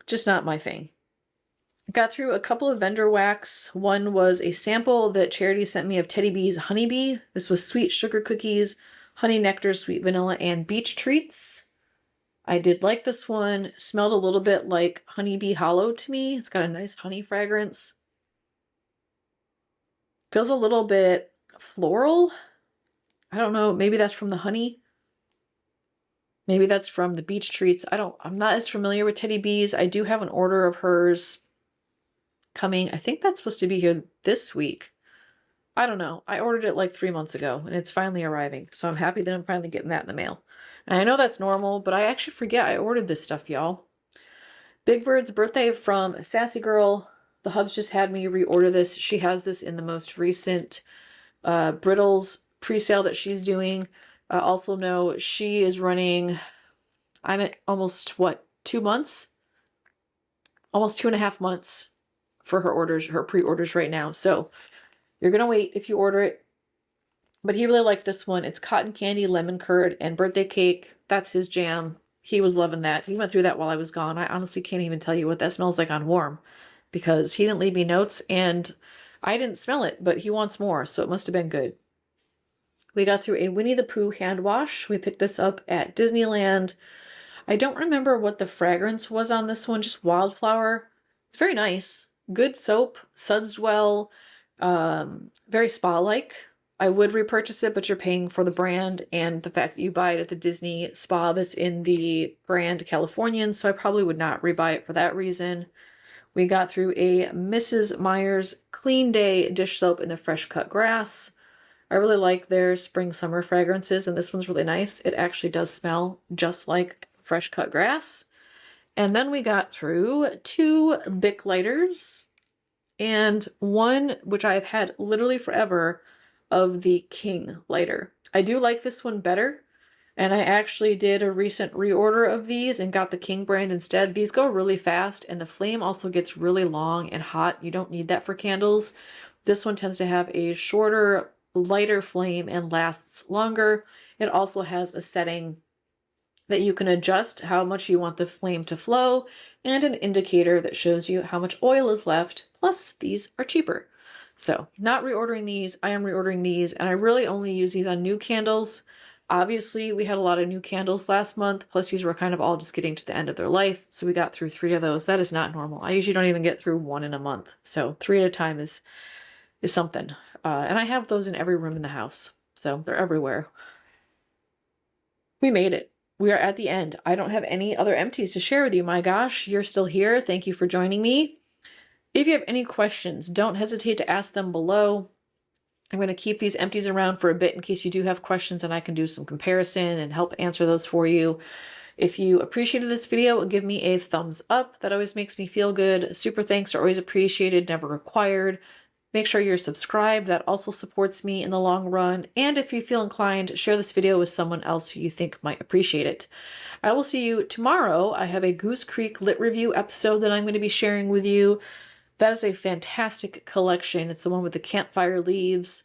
Speaker 1: just not my thing. Got through a couple of vendor wax. One was a sample that Charity sent me of Teddy B's Honeybee. This was sweet sugar cookies, honey nectar, sweet vanilla, and beach treats. I did like this one. Smelled a little bit like Honeybee Hollow to me. It's got a nice honey fragrance. Feels a little bit floral. I don't know, maybe that's from the honey. Maybe that's from the beach treats. I'm not as familiar with Teddy B's. I do have an order of hers coming. I think that's supposed to be here this week. I don't know. I ordered it like 3 months ago and it's finally arriving. So I'm happy that I'm finally getting that in the mail. And I know that's normal, but I actually forget I ordered this stuff, y'all. Big Bird's birthday from Sassy Girl. The Hubs just had me reorder this. She has this in the most recent Brittles pre-sale that she's doing. Also know she is running, I'm at almost, what, 2 months? Almost 2.5 months for her orders, her pre-orders right now. So you're going to wait if you order it. But he really liked this one. It's cotton candy, lemon curd, and birthday cake. That's his jam. He was loving that. He went through that while I was gone. I honestly can't even tell you what that smells like on warm because he didn't leave me notes and I didn't smell it, but he wants more, so it must have been good. We got through a Winnie the Pooh hand wash. We picked this up at Disneyland. I don't remember what the fragrance was on this one, just wildflower. It's very nice. Good soap, suds well, very spa-like. I would repurchase it, but you're paying for the brand and the fact that you buy it at the Disney spa that's in the Grand Californian, so I probably would not rebuy it for that reason. We got through a Mrs. Meyer's Clean Day dish soap in the fresh cut grass. I really like their spring summer fragrances, and this one's really nice. It actually does smell just like fresh cut grass. And then we got through 2 Bic lighters and one, which I've had literally forever, of the King lighter. I do like this one better. And I actually did a recent reorder of these and got the King brand instead. These go really fast and the flame also gets really long and hot. You don't need that for candles. This one tends to have a shorter, lighter flame and lasts longer. It also has a setting that you can adjust how much you want the flame to flow and an indicator that shows you how much oil is left. Plus, these are cheaper. So, not reordering these. I am reordering these, and I really only use these on new candles. Obviously, we had a lot of new candles last month, plus these were kind of all just getting to the end of their life, so we got through 3 of those. That is not normal. I usually don't even get through 1 in a month, so 3 at a time is something. And I have those in every room in the house, so they're everywhere. We made it. We are at the end. I don't have any other empties to share with you. My gosh, you're still here. Thank you for joining me. If you have any questions, don't hesitate to ask them below. I'm going to keep these empties around for a bit in case you do have questions and I can do some comparison and help answer those for you. If you appreciated this video, give me a thumbs up. That always makes me feel good. Super thanks are always appreciated, never required. Make sure you're subscribed. That also supports me in the long run. And if you feel inclined, share this video with someone else who you think might appreciate it. I will see you tomorrow. I have a Goose Creek lit review episode that I'm going to be sharing with you. That is a fantastic collection. It's the one with the campfire leaves.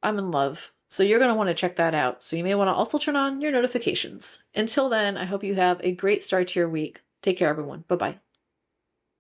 Speaker 1: I'm in love. So you're going to want to check that out. So you may want to also turn on your notifications. Until then, I hope you have a great start to your week. Take care, everyone. Bye-bye.